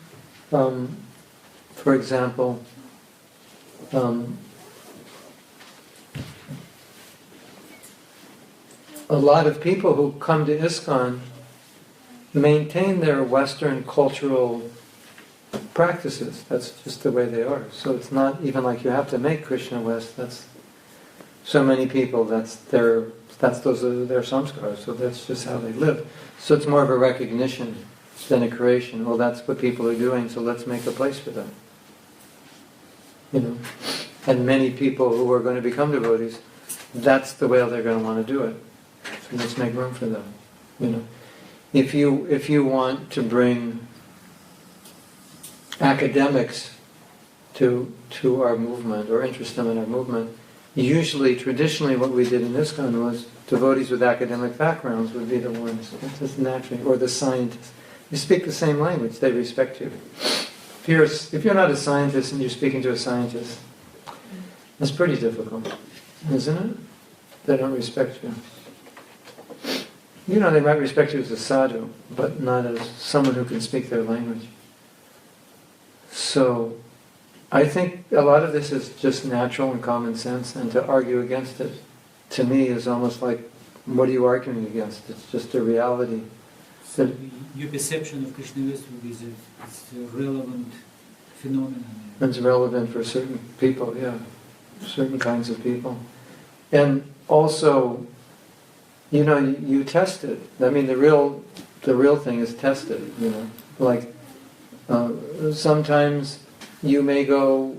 for example, a lot of people who come to ISKCON maintain their Western cultural practices. That's just the way they are. So it's not even like you have to make Krishna West. That's so many people. Those are their samskaras. So that's just how they live. So it's more of a recognition than a creation. Well, that's what people are doing. So let's make a place for them. And many people who are going to become devotees, that's the way they're going to want to do it. So let's make room for them. If you want to bring academics to our movement or interest them in our movement, usually, traditionally, what we did in ISKCON was devotees with academic backgrounds would be the ones, just naturally, or the scientists. You speak the same language, they respect you. If you're not a scientist and you're speaking to a scientist, it's pretty difficult, isn't it? They don't respect you. They might respect you as a sadhu, but not as someone who can speak their language. So, I think a lot of this is just natural and common sense, and to argue against it, to me, is almost like, what are you arguing against? It's just a reality. So your perception of Krishna West will be it's a relevant phenomenon. It's relevant for certain people, yeah. Certain kinds of people. And also, you test it. I mean, the real thing is tested, Like, sometimes you may go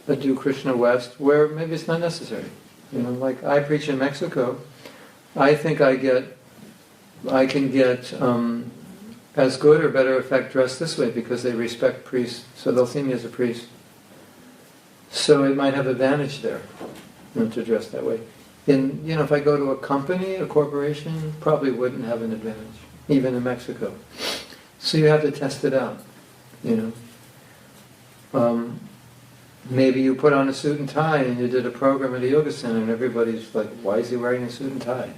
do Krishna West where maybe it's not necessary. Like I preach in Mexico, I think I get I can get as good or better effect dressed this way because they respect priests, so they'll see me as a priest. So it might have advantage there, to dress that way. If I go to a company, a corporation, probably wouldn't have an advantage, even in Mexico. So you have to test it out, Maybe you put on a suit and tie and you did a program at a yoga center and everybody's like, why is he wearing a suit and tie?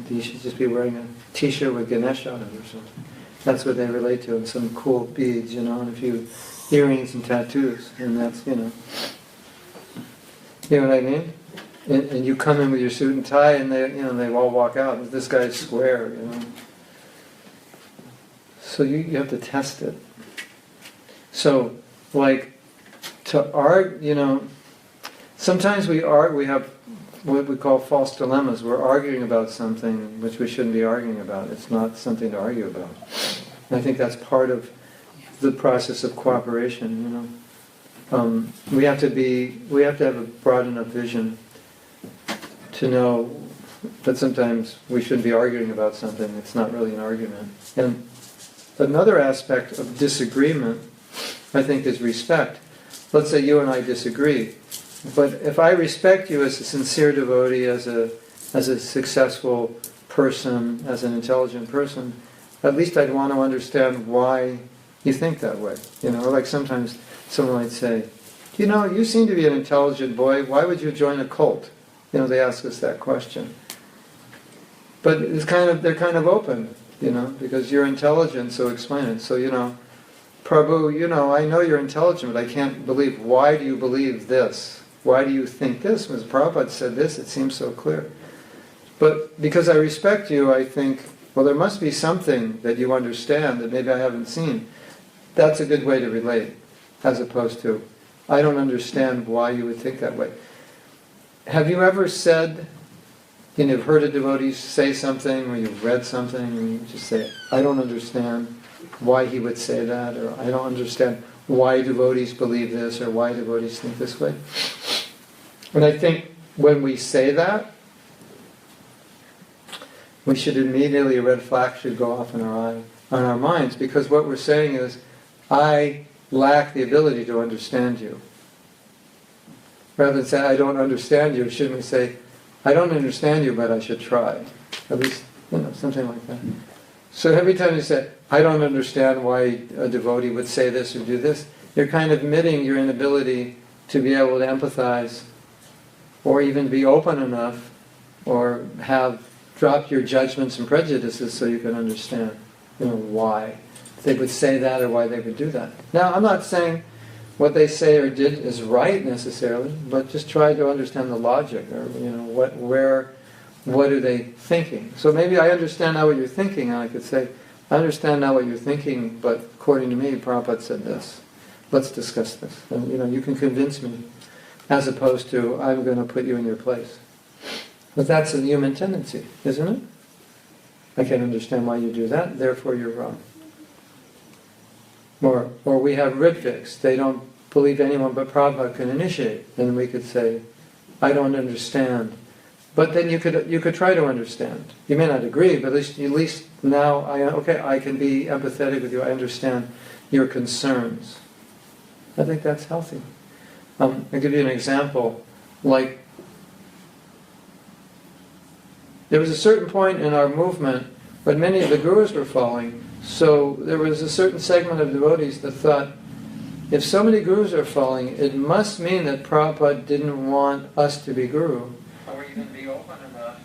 He should just be wearing a t-shirt with Ganesh on it or something. That's what they relate to, and some cool beads, and a few earrings and tattoos, and that's, You know what I mean? And you come in with your suit and tie and they all walk out and this guy's square, So you have to test it. So, to argue, sometimes we have what we call false dilemmas. We're arguing about something which we shouldn't be arguing about. It's not something to argue about. And I think that's part of the process of cooperation, We have to have a broad enough vision to know that sometimes we shouldn't be arguing about something. It's not really an argument. And another aspect of disagreement, I think, is respect. Let's say you and I disagree, but if I respect you as a sincere devotee, as a successful person, as an intelligent person, at least I'd want to understand why you think that way. Or like sometimes someone might say, you seem to be an intelligent boy, why would you join a cult? They ask us that question. But they're kind of open, because you're intelligent, so explain it. So, Prabhu, I know you're intelligent, but I can't believe, why do you believe this? Why do you think this? When Prabhupada said this, it seems so clear. But because I respect you, I think, well, there must be something that you understand that maybe I haven't seen. That's a good way to relate, as opposed to, I don't understand why you would think that way. Have you ever said, you've heard a devotee say something, or you've read something, and you just say, I don't understand why he would say that, or I don't understand why devotees believe this, or why devotees think this way? And I think when we say that, we should immediately, a red flag should go off in our minds, because what we're saying is, I lack the ability to understand you. Rather than say, I don't understand you, shouldn't we say, I don't understand you, but I should try? At least, something like that. So every time you say, I don't understand why a devotee would say this or do this, you're kind of admitting your inability to be able to empathize, or even be open enough, or have dropped your judgments and prejudices so you can understand, why they would say that or why they would do that. Now, I'm not saying what they say or did is right necessarily, but just try to understand the logic, or what are they thinking. So maybe I understand now what you're thinking, and I could say, I understand now what you're thinking, but according to me, Prabhupada said this. Let's discuss this. And you can convince me, as opposed to, I'm going to put you in your place. But that's a human tendency, isn't it? I can't understand why you do that, therefore you're wrong. Or we have Ritviks, they don't believe anyone but Prabhupada can initiate. And we could say, I don't understand. But then you could try to understand. You may not agree, but at least now I can be empathetic with you. I understand your concerns. I think that's healthy. I'll give you an example. Like, there was a certain point in our movement when many of the gurus were falling. So there was a certain segment of devotees that thought, if so many gurus are falling, it must mean that Prabhupada didn't want us to be guru, or even be open enough,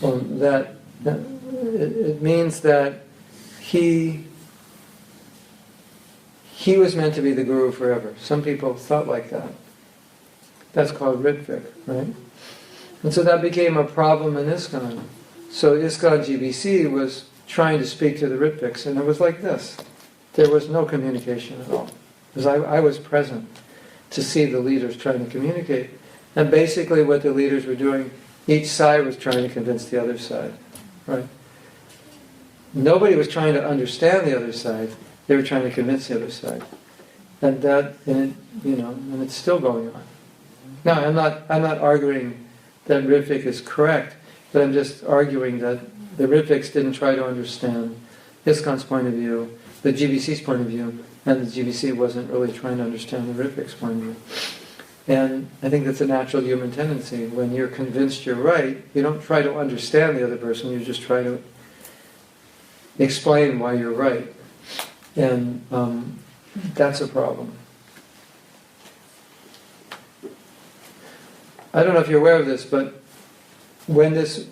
or that it means that he was meant to be the guru forever. Some people thought like that. That's called Ritvik, right? And so that became a problem in ISKCON. So ISKCON GBC was trying to speak to the Ritviks, and it was like this. There was no communication at all. Because I was present to see the leaders trying to communicate. And basically what the leaders were doing, each side was trying to convince the other side. Right? Nobody was trying to understand the other side. They were trying to convince the other side. And and it's still going on. Now, I'm not arguing that Ritvik is correct. But I'm just arguing that the Ritviks didn't try to understand ISKCON's point of view, the GBC's point of view, and the GBC wasn't really trying to understand the Ritvik's point of view. And I think that's a natural human tendency. When you're convinced you're right, you don't try to understand the other person, you just try to explain why you're right. And that's a problem. I don't know if you're aware of this, but when the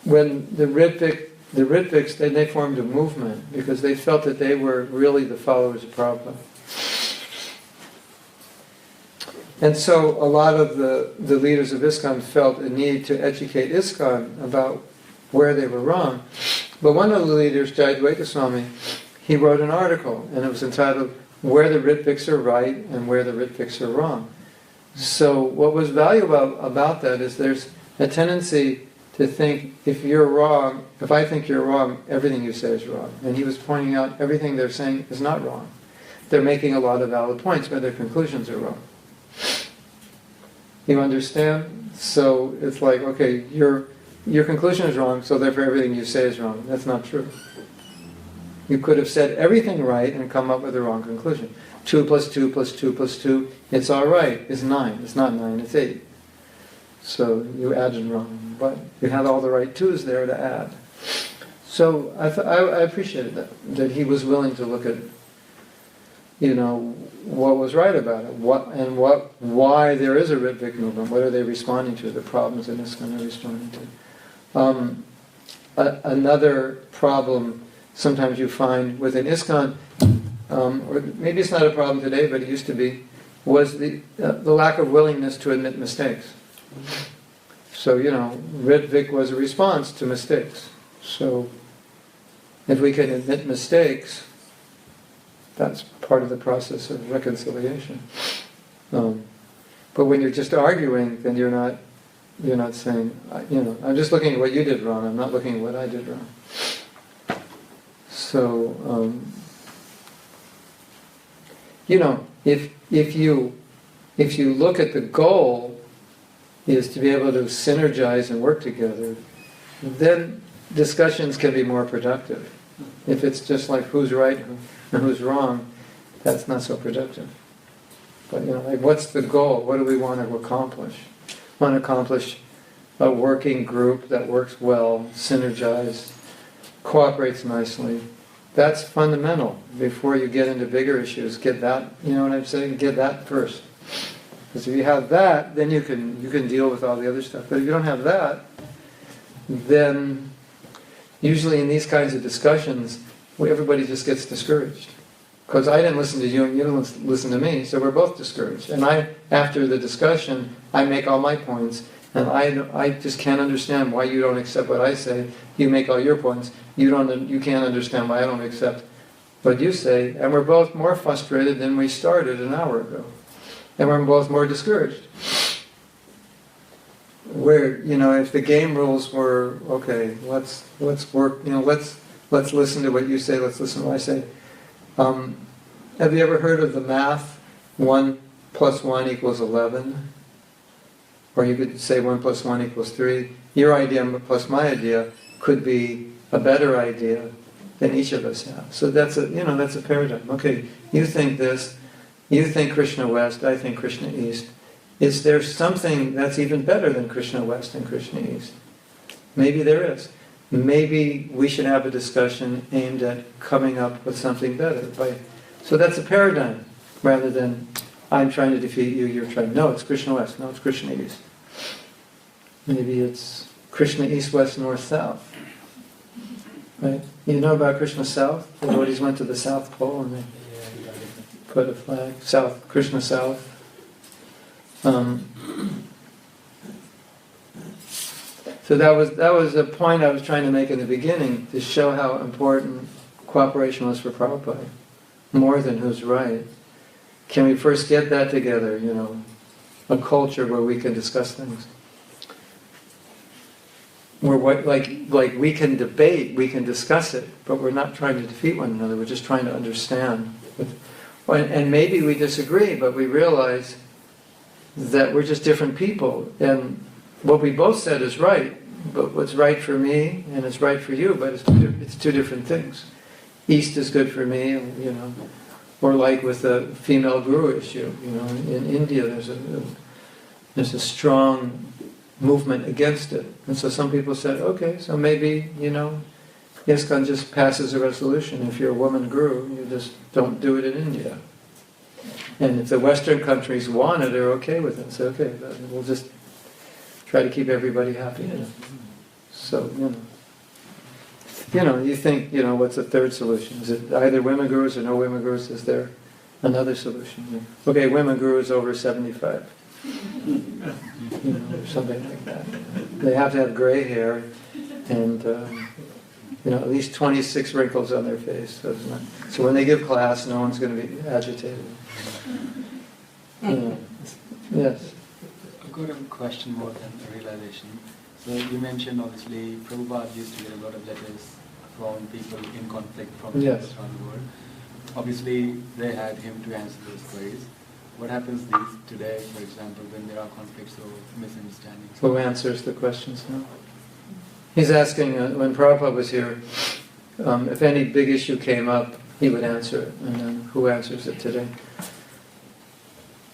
Ritviks, they formed a movement because they felt that they were really the followers of Prabhupada. And so a lot of the leaders of ISKCON felt a need to educate ISKCON about where they were wrong. But one of the leaders, Jayadvaita Swami, he wrote an article, and it was entitled, Where the Ritviks Are Right and Where the Ritviks Are Wrong. So what was valuable about that is there's a tendency to think if you're wrong, if I think you're wrong, everything you say is wrong. And he was pointing out everything they're saying is not wrong. They're making a lot of valid points, but their conclusions are wrong. You understand? So it's like, okay, your conclusion is wrong, so therefore everything you say is wrong. That's not true. You could have said everything right and come up with the wrong conclusion. 2 plus 2 plus 2 plus 2, it's all right, it's 9. It's not 9, it's 8. So you added wrong, but you had all the right 2's there to add. So I appreciated that he was willing to look at, what was right about it, why there is a Ritvik movement, what are they responding to, the problems in ISKCON are responding to. Another problem sometimes you find within ISKCON, or maybe it's not a problem today, but it used to be, was the lack of willingness to admit mistakes. So, Ritvik was a response to mistakes. So, if we can admit mistakes, that's part of the process of reconciliation. But when you're just arguing, then you're not saying, I'm just looking at what you did wrong, I'm not looking at what I did wrong. So, if you look at the goal is to be able to synergize and work together, then discussions can be more productive. If it's just like who's right and who's wrong, that's not so productive. But what's the goal? What do we want to accomplish? We want to accomplish a working group that works well, synergized, cooperates nicely. That's fundamental. Before you get into bigger issues, get that, you know what I'm saying? Get that first. Because if you have that, then you can deal with all the other stuff. But if you don't have that, then usually in these kinds of discussions, everybody just gets discouraged. Because I didn't listen to you and you didn't listen to me, so we're both discouraged. And after the discussion, I make all my points, and I just can't understand why you don't accept what I say. You make all your points. You can't understand why I don't accept what you say. And we're both more frustrated than we started an hour ago. And we're both more discouraged. Where, if the game rules were, okay, let's work, let's listen to what you say, let's listen to what I say. Have you ever heard of the math, 1 plus 1 equals 11? Or you could say 1 plus 1 equals 3. Your idea plus my idea could be a better idea than each of us have. So that's a paradigm. Okay, you think this, you think Krishna West, I think Krishna East. Is there something that's even better than Krishna West and Krishna East? Maybe there is. Maybe we should have a discussion aimed at coming up with something better. So that's a paradigm, rather than I'm trying to defeat you, you're trying. No, it's Krishna West. No, it's Krishna East. Maybe it's Krishna East, West, North, South. Right? You know about Krishna South? The devotees went to the South Pole and they put a flag. South, Krishna South. So that was a point I was trying to make in the beginning, to show how important cooperation was for Prabhupada, more than who's right. Can we first get that together, a culture where we can discuss things? Where like we can debate, we can discuss it, but we're not trying to defeat one another, we're just trying to understand. And maybe we disagree, but we realize that we're just different people, and what we both said is right, but what's right for me, and it's right for you, but it's two different things. East is good for me, you know. Or like with the female guru issue, you know, in India there's a strong movement against it. And so some people said, okay, so maybe, you know, ISKCON just passes a resolution. If you're a woman guru, you just don't do it in India. And if the Western countries want it, they're okay with it. So, okay, we'll just try to keep everybody happy. You know. So, you think, you know, what's the third solution? Is it either women gurus or no women gurus? Is there another solution? Okay, women gurus over 75. You know, or something like that. They have to have gray hair and, you know, at least 26 wrinkles on their face. So when they give class, no one's going to be agitated. Yes. I've got a question more than a realization. So you mentioned obviously Prabhupada used to get a lot of letters from people in conflict from Yes. around the world. Obviously they had him to answer those queries. What happens today, for example, when there are conflicts or misunderstandings? Who answers the questions now? He's asking, when Prabhupada was here, if any big issue came up, he would answer it. And then who answers it today?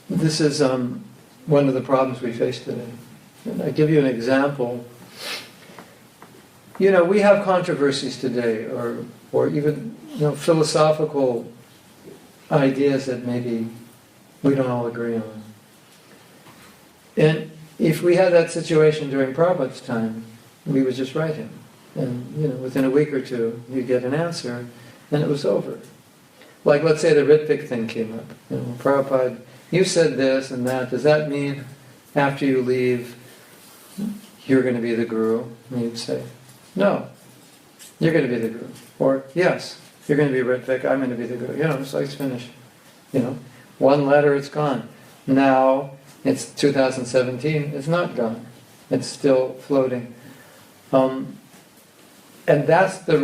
This is one of the problems we face today. And I give you an example. You know, we have controversies today, or even, you know, philosophical ideas that maybe we don't all agree on. And if we had that situation during Prabhupada's time, we would just write him. And, you know, within a week or two, you'd get an answer, and it was over. Like, let's say the Ritvik thing came up. You know, Prabhupada, you said this and that. Does that mean after you leave, you're going to be the guru? And you'd say, no, you're going to be the guru. Or, yes, you're going to be Ritvik, I'm going to be the guru. You know, it's like it's finished. You know, one letter, it's gone. Now, it's 2017, it's not gone. It's still floating. And that's a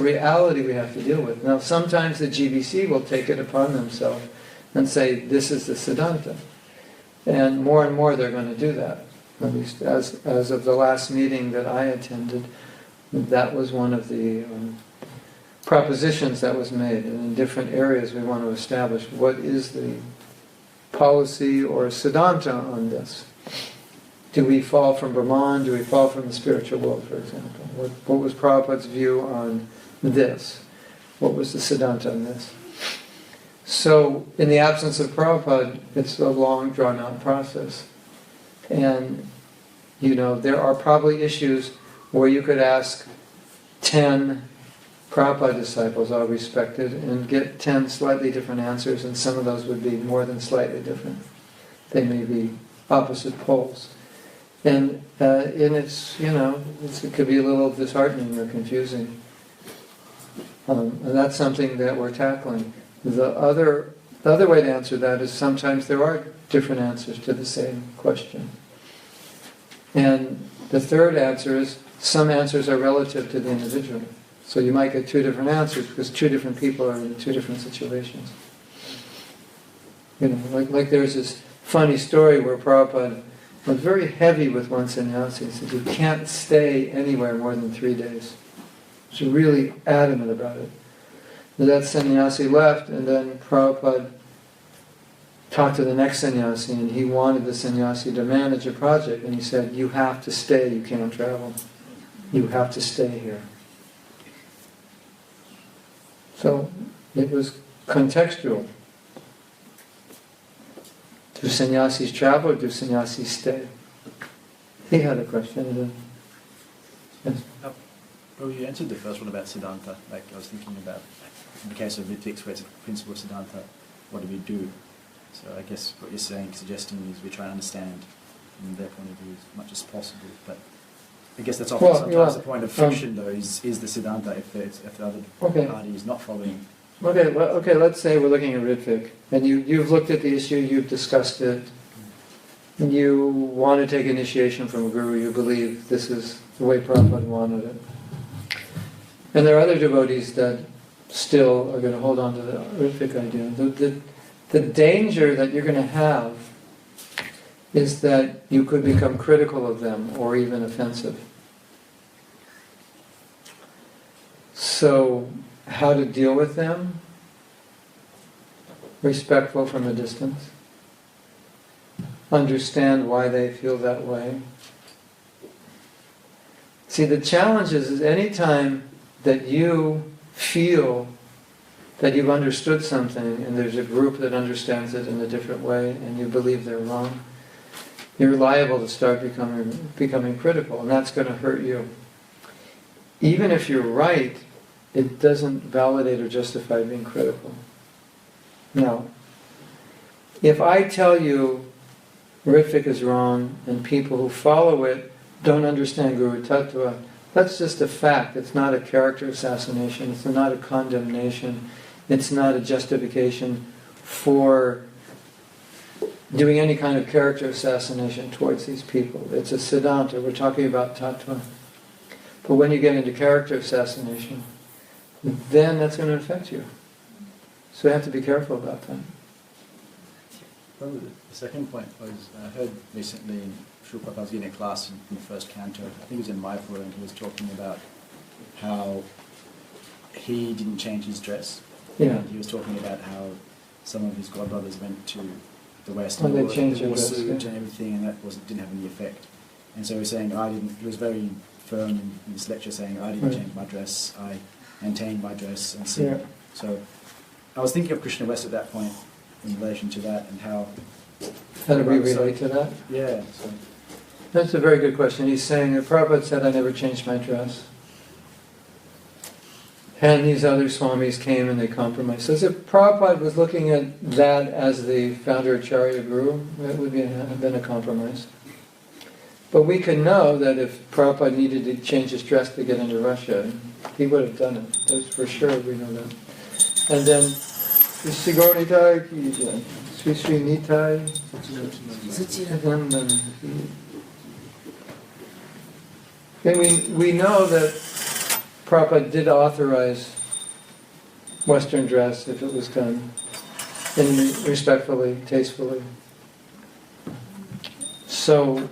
reality we have to deal with. Now, sometimes the GBC will take it upon themselves and say, this is the Siddhanta. And more they're going to do that. At least as of the last meeting that I attended, that was one of the propositions that was made. And in different areas we want to establish what is the policy or Siddhanta on this. Do we fall from Brahman? Do we fall from the spiritual world, for example? What was Prabhupada's view on this? What was the Siddhanta on this? So, in the absence of Prabhupada, it's a long, drawn-out process. And, you know, there are probably issues where you could ask 10 Prabhupada disciples, all respected, and get 10 slightly different answers, and some of those would be more than slightly different. They may be opposite poles. And it's, you know, it could be a little disheartening or confusing. And that's something that we're tackling. The other way to answer that is sometimes there are different answers to the same question. And the third answer is some answers are relative to the individual. So you might get two different answers because two different people are in two different situations. You know, like there's this funny story where Prabhupada was very heavy with one sannyasi. He said, you can't stay anywhere more than 3 days. He was really adamant about it. And that sannyasi left, and then Prabhupada talked to the next sannyasi, and he wanted the sannyasi to manage a project, and he said, you have to stay, you can't travel. You have to stay here. So it was contextual. Do sannyasis travel or do sannyasis stay? He had a question. Yes. Well, you answered the first one about Siddhanta. Like I was thinking about, in the case of Ritviks, where it's a principle of Siddhanta, what do we do? So I guess what you're suggesting is we try and understand from their point of view as much as possible. But I guess that's often sometimes the point of friction, though, is the Siddhanta if the other party is not following. Okay, let's say we're looking at Ritvik, and you've looked at the issue, you've discussed it, and you want to take initiation from a guru, you believe this is the way Prabhupada wanted it. And there are other devotees that still are going to hold on to the Ritvik idea. The danger that you're going to have is that you could become critical of them or even offensive. So, how to deal with them? Respectful from a distance. Understand why they feel that way. See, the challenge is any time that you feel that you've understood something and there's a group that understands it in a different way and you believe they're wrong, you're liable to start becoming critical, and that's going to hurt you. Even if you're right, it doesn't validate or justify being critical. Now, if I tell you Ritvik is wrong and people who follow it don't understand Guru Tattva, that's just a fact. It's not a character assassination. It's not a condemnation. It's not a justification for doing any kind of character assassination towards these people. It's a siddhanta. We're talking about tattva. But when you get into character assassination, then that's going to affect you. So you have to be careful about that. Probably the second point was, I heard recently Srila Prabhupada was giving a class in the first canto, I think it was in Mayapur, and he was talking about how he didn't change his dress. Yeah. And he was talking about how some of his godbrothers went to the West Oh, and they wore changed their dress, suit yeah. and everything, and that didn't have any effect. And so he was saying, he was very firm in this lecture, saying, I didn't Right. change my dress, I maintained my dress and so. Yeah. So I was thinking of Krishna West at that point in relation to that and how. How do we relate to that? Yeah. So. That's a very good question. He's saying that Prabhupada said, I never changed my dress. And these other swamis came and they compromised. So if Prabhupada was looking at that as the founder Acharya Guru, it would have been a compromise. But we can know that if Prabhupada needed to change his dress to get into Russia, he would have done it. That's for sure, we know that. And then, Sri Gauranitai ki jai, Sri Sri Nitai, and we know that Prabhupada did authorize Western dress if it was done respectfully, tastefully. So,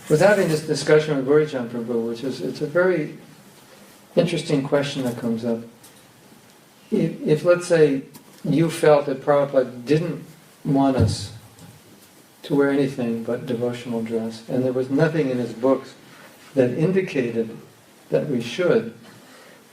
with having this discussion with Gaurichan Prabhu, it's a very interesting question that comes up. If let's say you felt that Prabhupada didn't want us to wear anything but devotional dress, and there was nothing in his books that indicated that we should,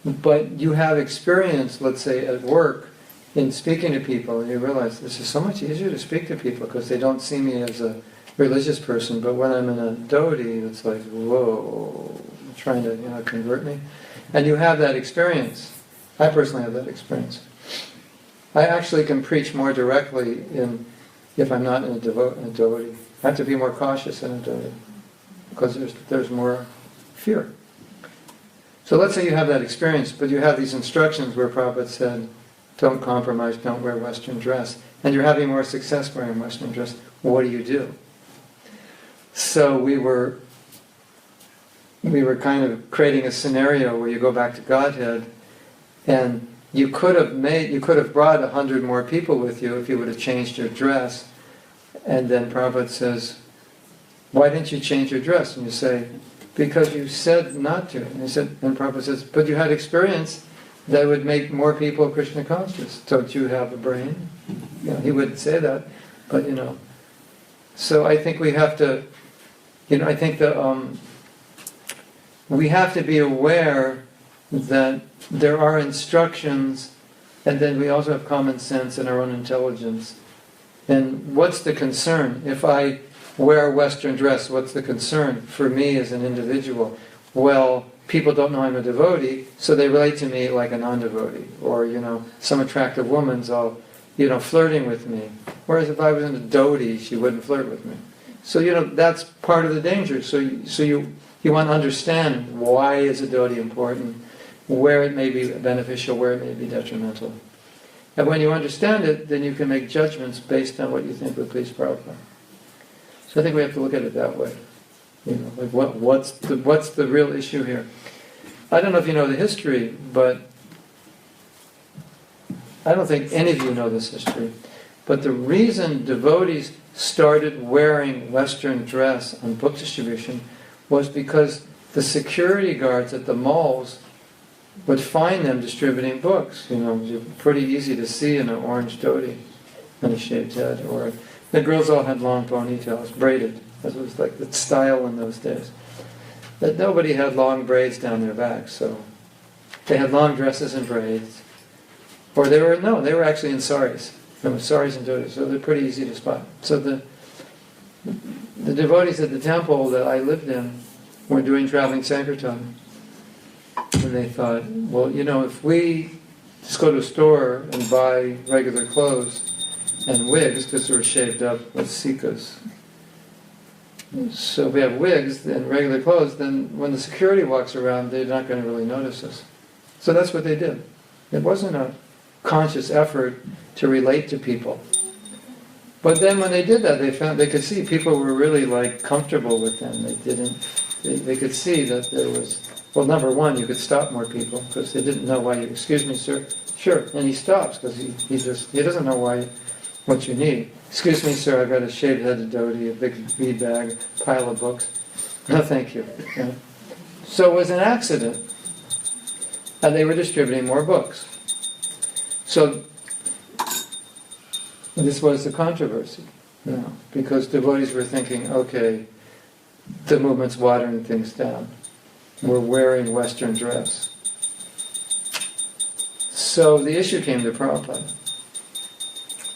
but you have experience, let's say, at work, in speaking to people, and you realize this is so much easier to speak to people because they don't see me as a religious person, but when I'm in a devotee, it's like, whoa, trying to convert me. And you have that experience. I personally have that experience. I actually can preach more directly if I'm not in a devotee. I have to be more cautious in a devotee because there's more fear. So let's say you have that experience, but you have these instructions where Prabhupada said, don't compromise, don't wear Western dress, and you're having more success wearing Western dress. What do? So we were kind of creating a scenario where you go back to Godhead, and you could have brought 100 more people with you if you would have changed your dress. And then Prabhupada says, why didn't you change your dress? And you say, because you said not to. And Prabhupada says, but you had experience that would make more people Krishna conscious. Don't you have a brain? He wouldn't say that, but So I think we have to, I think that we have to be aware that there are instructions, and then we also have common sense and our own intelligence. And what's the concern? If I wear a Western dress, what's the concern for me as an individual? Well, people don't know I'm a devotee, so they relate to me like a non-devotee. Or, some attractive woman's all, flirting with me. Whereas if I was in a devotee, she wouldn't flirt with me. So, that's part of the danger. So you want to understand why is a devotee important, where it may be beneficial, where it may be detrimental. And when you understand it, then you can make judgments based on what you think would please Prabhupada. So I think we have to look at it that way. Like what's the real issue here? I don't know if you know the history, but I don't think any of you know this history. But the reason devotees started wearing Western dress on book distribution was because the security guards at the malls would find them distributing books. Pretty easy to see in an orange dhoti and a shaved head. Or the girls all had long ponytails, braided. That was like the style in those days. That nobody had long braids down their backs, so they had long dresses and braids. Or they were actually in saris. There were saris and dhotis, so they're pretty easy to spot. So the devotees at the temple that I lived in were doing traveling sankirtan. And they thought, well, if we just go to a store and buy regular clothes and wigs, because they were shaved up with sikas. So if we have wigs and regular clothes, then when the security walks around, they're not going to really notice us. So that's what they did. It wasn't a conscious effort to relate to people. But then when they did that, they could see people were really comfortable with them. They could see that there was, well, number one, you could stop more people because they didn't know why you, excuse me, sir. Sure, and he stops because he doesn't know what you need. Excuse me, sir, I've got a shaved-headed dhoti, a big bead bag, pile of books. No, thank you. So it was an accident, and they were distributing more books. So this was the controversy, because devotees were thinking, okay, the movement's watering things down. We're wearing Western dress. So the issue came to Prabhupada.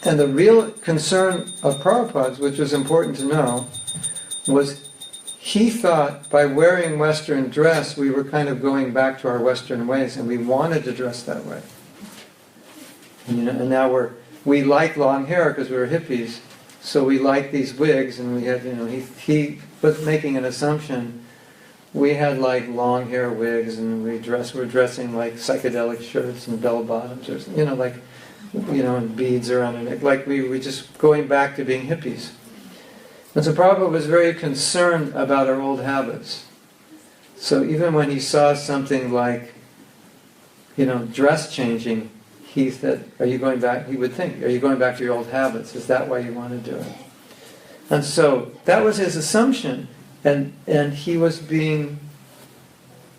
And the real concern of Prabhupada's, which was important to know, was he thought by wearing Western dress we were kind of going back to our Western ways, and we wanted to dress that way. And now we like long hair because we were hippies, so we like these wigs, and we had, he was making an assumption. We had long hair wigs, and we're dressing like psychedelic shirts and bell bottoms, or and beads around our neck, we were just going back to being hippies. And so Prabhupada was very concerned about our old habits. So even when he saw something like, dress changing, he said, are you going back? He would think, are you going back to your old habits? Is that why you want to do it? And so that was his assumption, and he was being,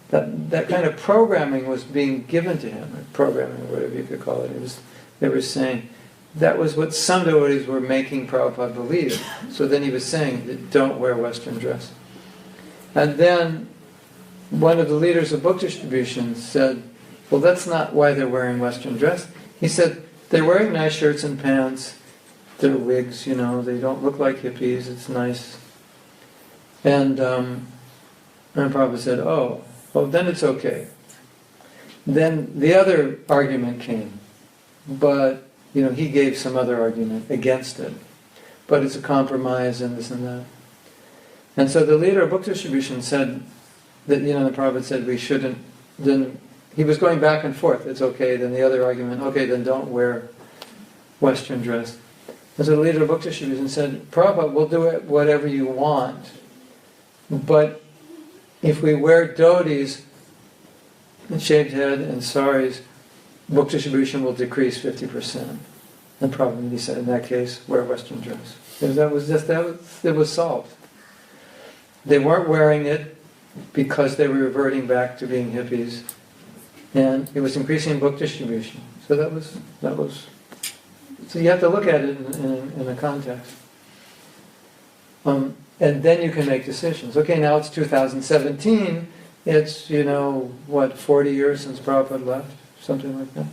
that kind of programming was being given to him, or programming, or whatever you could call it. They were saying that was what some devotees were making Prabhupada believe. So then he was saying that don't wear Western dress. And then one of the leaders of book distribution said, well, that's not why they're wearing Western dress. He said, they're wearing nice shirts and pants, they're wigs, they don't look like hippies, it's nice. And Prabhupada said, oh, then it's okay. Then the other argument came. But, he gave some other argument against it. But it's a compromise and this and that. And so the leader of book distribution said that, the Prabhupada said we shouldn't, then he was going back and forth. It's okay. Then the other argument, okay, then don't wear Western dress. And so the leader of book distribution said, Prabhupada, we'll do it whatever you want. But if we wear dhotis, and shaved head and saris, book distribution will decrease 50%. And probably, he said, in that case, wear Western dress. It was solved. They weren't wearing it because they were reverting back to being hippies, and it was increasing book distribution. So that was. So you have to look at it in a context, and then you can make decisions. Okay, now it's 2017. It's 40 years since Prabhupada left. Something like that.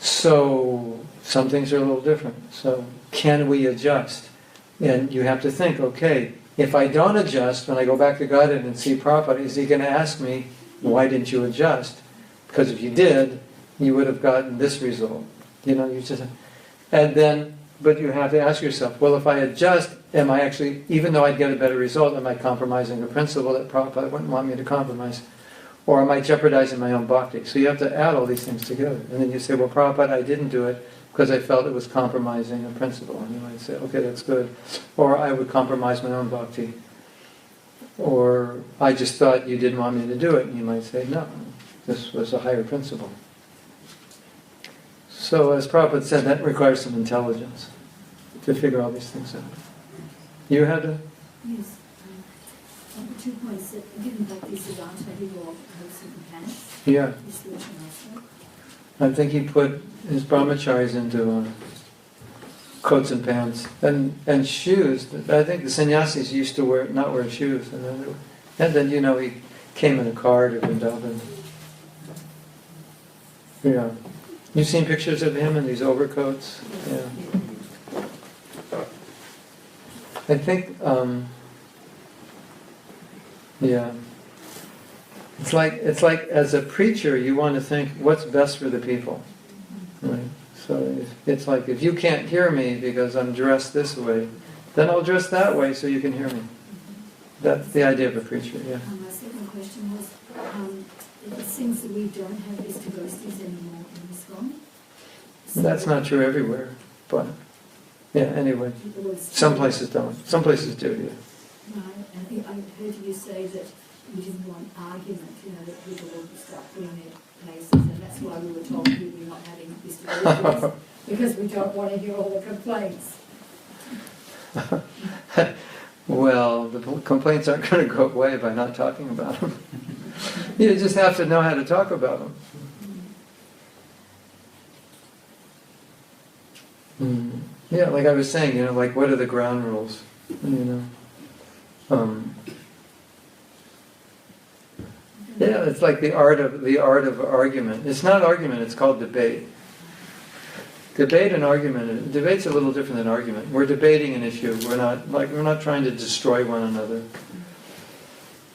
So some things are a little different. So can we adjust? And you have to think, okay, if I don't adjust, when I go back to Godhead and see Prabhupada, is he going to ask me, why didn't you adjust? Because if you did, you would have gotten this result. But you have to ask yourself, well, if I adjust, am I actually, even though I'd get a better result, am I compromising a principle that Prabhupada wouldn't want me to compromise? Or am I jeopardizing my own bhakti? So you have to add all these things together. And then you say, well, Prabhupada, I didn't do it because I felt it was compromising a principle. And you might say, okay, that's good. Or I would compromise my own bhakti. Or I just thought you didn't want me to do it. And you might say, no, this was a higher principle. So as Prabhupada said, that requires some intelligence to figure all these things out. You had to? Yes. 2 points that given Bhakti Siddhanta, he wore coats and pants. Yeah. His religion also. I think he put his brahmacharis into coats and pants and shoes. I think the sannyasis used to not wear shoes, and then he came in a car to Vrindavan. Yeah, you've seen pictures of him in these overcoats. Yeah, I think. Yeah, it's like as a preacher, you want to think what's best for the people, right? So it's like if you can't hear me because I'm dressed this way, then I'll dress that way so you can hear me. That's the idea of a preacher, yeah. My second question was, it seems that we don't have these devotees anymore in ISKCON. So That's not true everywhere, but yeah, anyway. Some places don't. Some places do, yeah. No, I think I heard you say that you didn't want argument, that people would start putting their places, and that's why we were told we're not having this devotees, because we don't want to hear all the complaints. Well, the complaints aren't going to go away by not talking about them. You just have to know how to talk about them. Yeah, like I was saying, like what are the ground rules? Yeah, it's like the art of argument. It's not argument; it's called debate. Debate and argument. Debate's a little different than argument. We're debating an issue. We're not trying to destroy one another.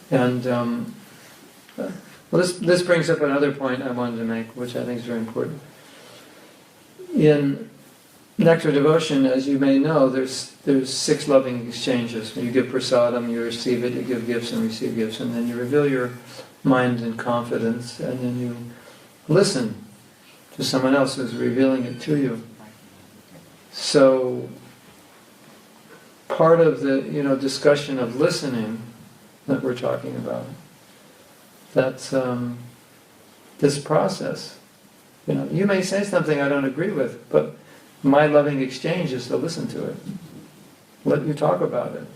And this brings up another point I wanted to make, which I think is very important. In Nectar Devotion, as you may know, there's 6 loving exchanges. You give prasadam, you receive it, you give gifts and receive gifts, and then you reveal your mind in confidence, and then you listen to someone else who's revealing it to you. So part of the discussion of listening that we're talking about, that's this process. You may say something I don't agree with, but my loving exchange is to listen to it. Let you talk about it.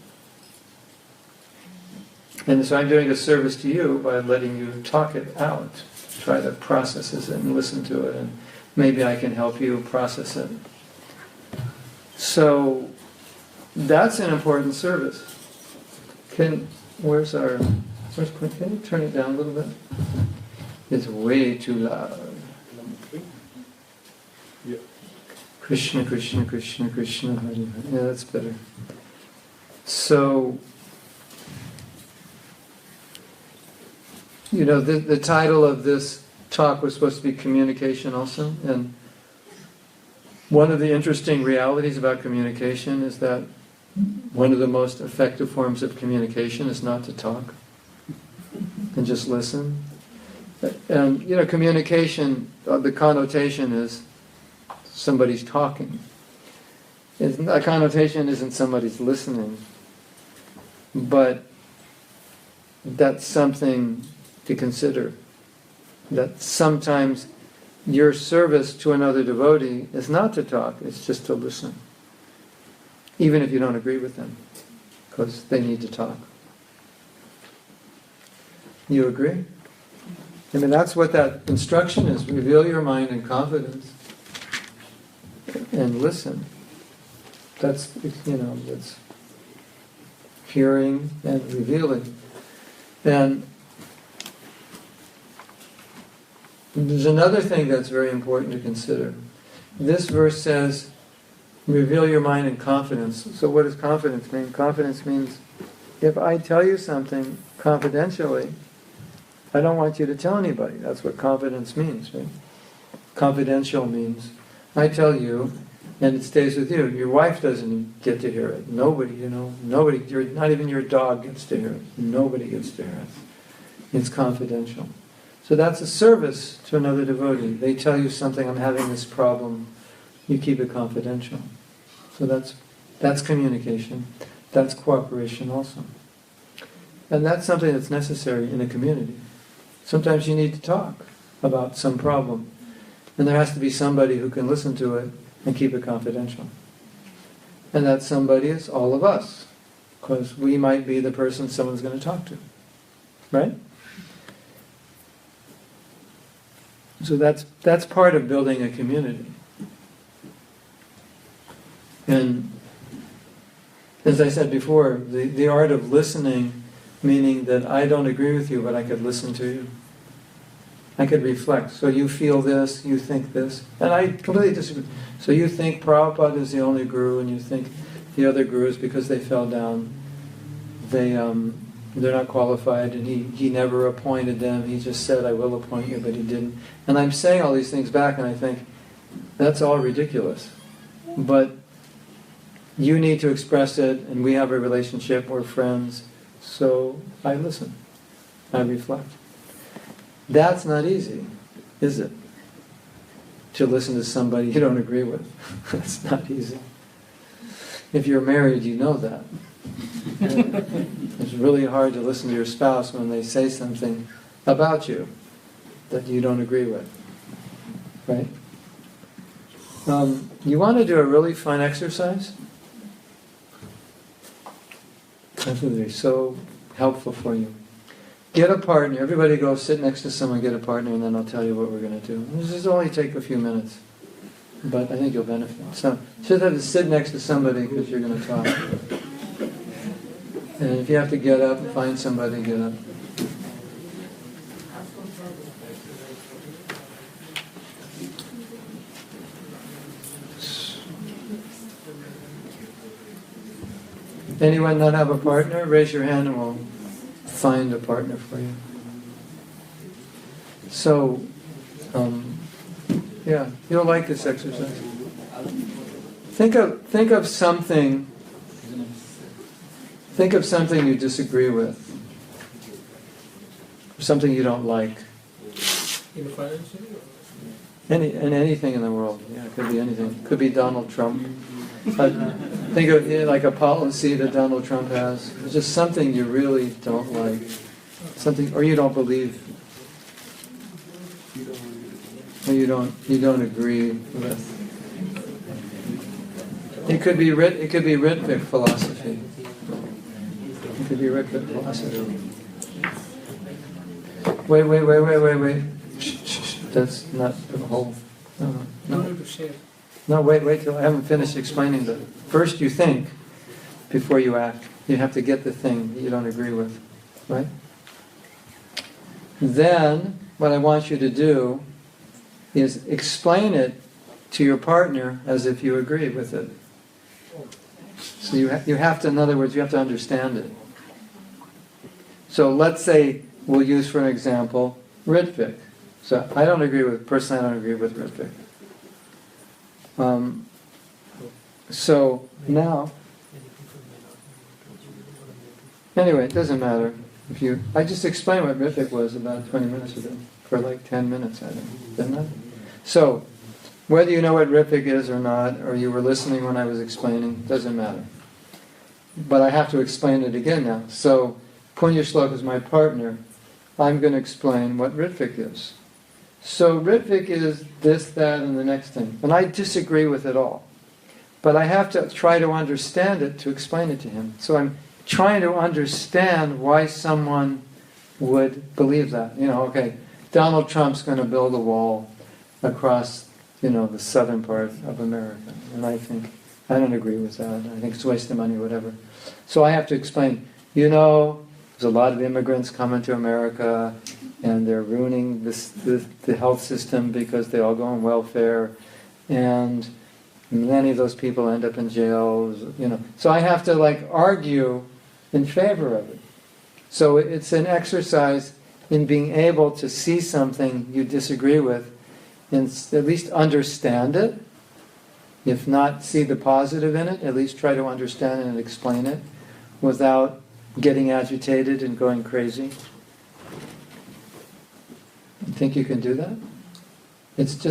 And so I'm doing a service to you by letting you talk it out. Try to process it and listen to it, and maybe I can help you process it. So that's an important service. Can you turn it down a little bit? It's way too loud. Yeah. Krishna, Krishna, Krishna, Krishna, Hare Hare. Yeah, that's better. So, the title of this talk was supposed to be communication also, and one of the interesting realities about communication is that one of the most effective forms of communication is not to talk and just listen. And communication, the connotation is somebody's talking. A connotation isn't somebody's listening, but that's something to consider. That sometimes your service to another devotee is not to talk, it's just to listen. Even if you don't agree with them, because they need to talk. You agree? I mean, that's what that instruction is. Reveal your mind in confidence and listen. That's hearing and revealing. And there's another thing that's very important to consider. This verse says, reveal your mind in confidence. So what does confidence mean? Confidence means if I tell you something confidentially, I don't want you to tell anybody. That's what confidence means, right? Confidential means I tell you and it stays with you. Your wife doesn't get to hear it. Nobody, nobody, not even your dog gets to hear it. Nobody gets to hear it. It's confidential. So that's a service to another devotee. They tell you something, I'm having this problem, you keep it confidential. So that's communication. That's cooperation also. And that's something that's necessary in a community. Sometimes you need to talk about some problem. And there has to be somebody who can listen to it and keep it confidential. And that somebody is all of us, because we might be the person someone's going to talk to, right? So that's part of building a community. And as I said before, the art of listening, meaning that I don't agree with you, but I could listen to you. I could reflect. So you feel this, you think this, and I completely disagree. So you think Prabhupada is the only guru, and you think the other gurus, because they fell down, they're not qualified, and he never appointed them. He just said, I will appoint you, but he didn't. And I'm saying all these things back, and I think, that's all ridiculous. But you need to express it, and we have a relationship, we're friends, so I listen, I reflect. That's not easy, is it? To listen to somebody you don't agree with. That's not easy. If you're married, you know that. It's really hard to listen to your spouse when they say something about you that you don't agree with. Right? You want to do a really fun exercise? That would be so helpful for you. Get a partner. Everybody go sit next to someone, get a partner, and then I'll tell you what we're going to do. This will only take a few minutes, but I think you'll benefit. So, just have to sit next to somebody because you're going to talk. And if you have to get up, find somebody, get up. Anyone not have a partner? Raise your hand and we'll find a partner for you. So, yeah, you'll like this exercise. Think of something you disagree with, something you don't like. Anything in the world. Yeah, it could be anything. It could be Donald Trump. Think of like a policy that Donald Trump has. It's just something you really don't like, something, or you don't believe, or you don't agree with. It could be Ritvik philosophy. It could be Ritvik philosophy. Wait. Shh. That's not the whole. No, wait till I haven't finished explaining that. First you think before you act. You have to get the thing that you don't agree with, right? Then what I want you to do is explain it to your partner as if you agree with it. So you have to, in other words, you have to understand it. So let's say we'll use for an example Ritvik. So personally I don't agree with Ritvik. So now, anyway, it doesn't matter. I just explained what Ritvik was about 20 minutes ago, for like 10 minutes, I think, didn't I? So, whether you know what Ritvik is or not, or you were listening when I was explaining, doesn't matter. But I have to explain it again now. So, Punya Shlok is my partner. I'm going to explain what Ritvik is. So Ritvik is this, that, and the next thing. And I disagree with it all. But I have to try to understand it to explain it to him. So I'm trying to understand why someone would believe that. Okay, Donald Trump's going to build a wall across, the southern part of America. And I think, I don't agree with that. I think it's a waste of money, whatever. So I have to explain, there's a lot of immigrants coming to America, and they're ruining the health system because they all go on welfare, and many of those people end up in jails, So I have to argue in favor of it. So it's an exercise in being able to see something you disagree with, and at least understand it. If not see the positive in it, at least try to understand it and explain it without getting agitated and going crazy. You think you can do that? It's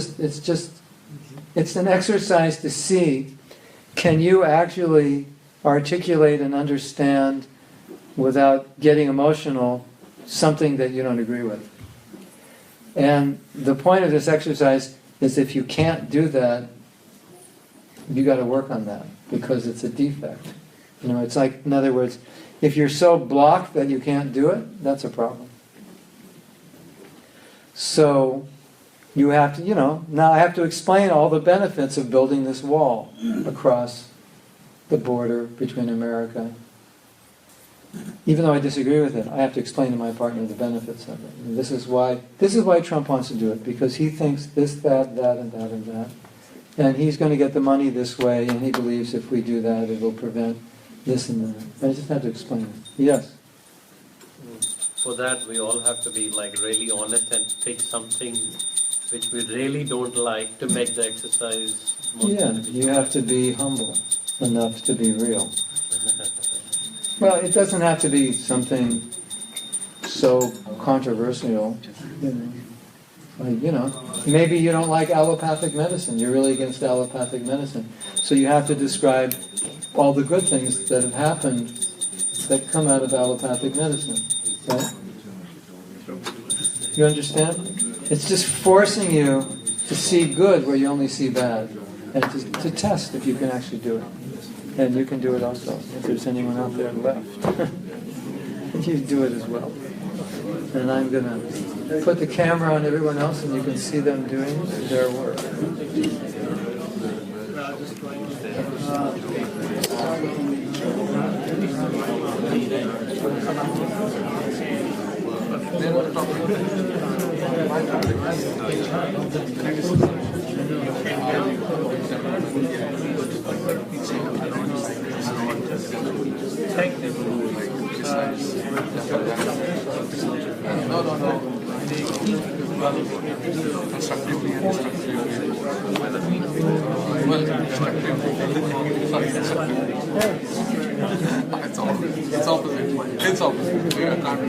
an exercise to see, can you actually articulate and understand without getting emotional something that you don't agree with. And the point of this exercise is if you can't do that, you got to work on that, because it's a defect. You know, it's like, in other words, if you're so blocked that you can't do it, that's a problem. So you have to, you know, now I have to explain all the benefits of building this wall across the border between America. Even though I disagree with it, I have to explain to my partner the benefits of it. And this is why Trump wants to do it, because he thinks this, that, that, and that, and that. And he's going to get the money this way, and he believes if we do that, it will prevent this and that. I just have to explain it. Yes? For that, we all have to be like really honest and pick something which we really don't like to make the exercise more beneficial. You have to be humble enough to be real. Well, it doesn't have to be something so controversial. You know, maybe you don't like allopathic medicine. You're really against allopathic medicine. So you have to describe all the good things that have happened that come out of allopathic medicine. Right? You understand? It's just forcing you to see good where you only see bad. And to test if you can actually do it. And you can do it also, if there's anyone out there left. You do it as well. And I'm going to put the camera on everyone else and you can see them doing their work. It's opposite. We are not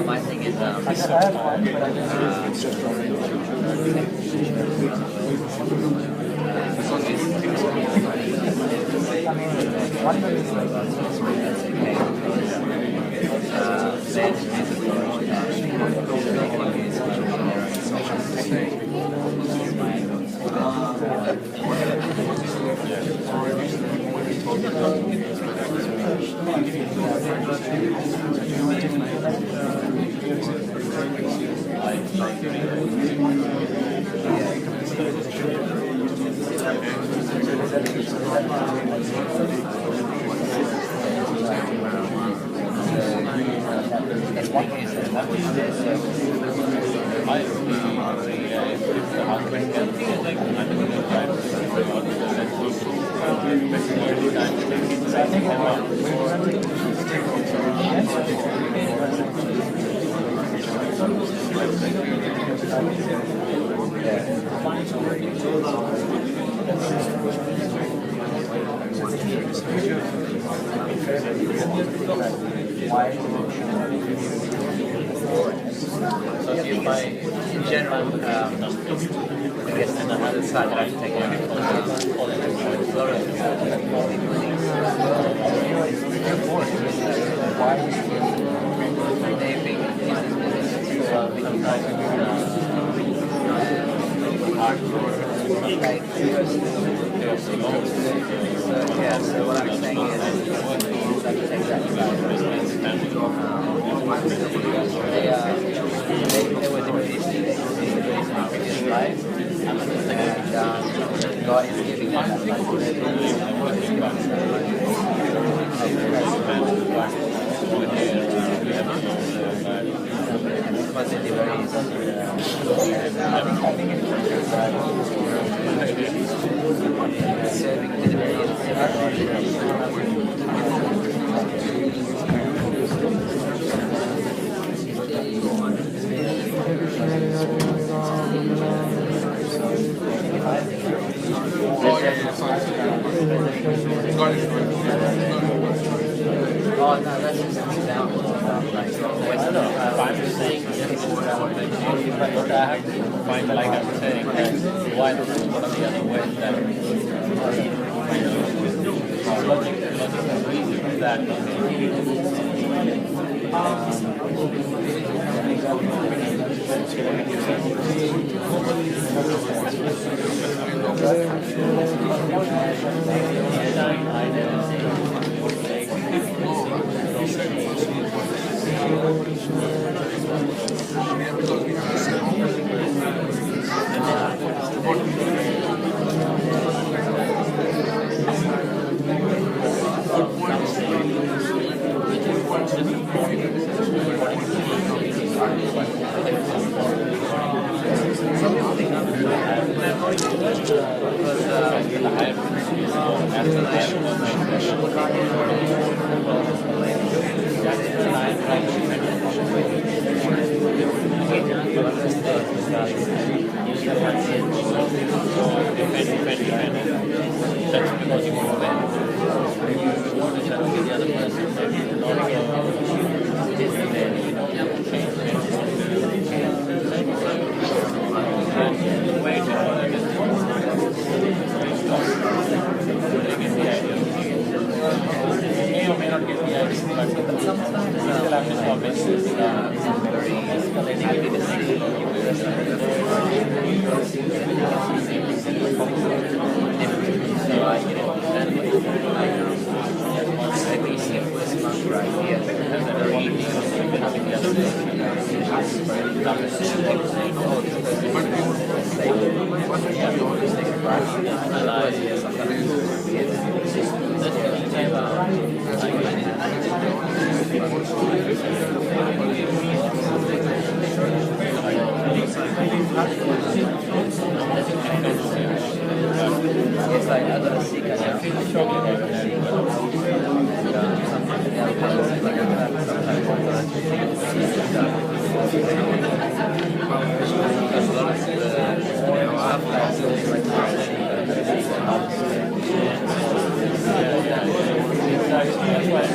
my thing is, in general, I guess another side that I've taken so what I'm saying is take that they were devotees in previous life, and God is giving them that because the devotees serving the devotees. Oh, no, that's just an example of like I'm just saying but I have to find like I'm saying why not one of the other ways that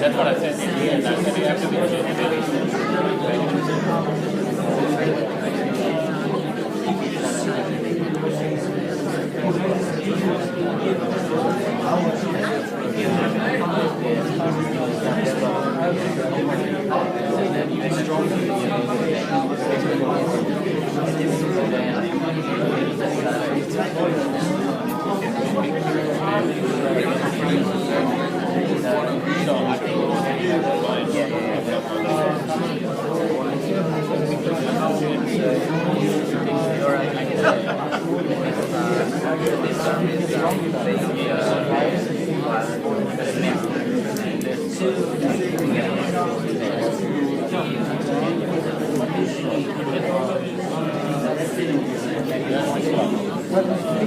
That's what I said. You have to be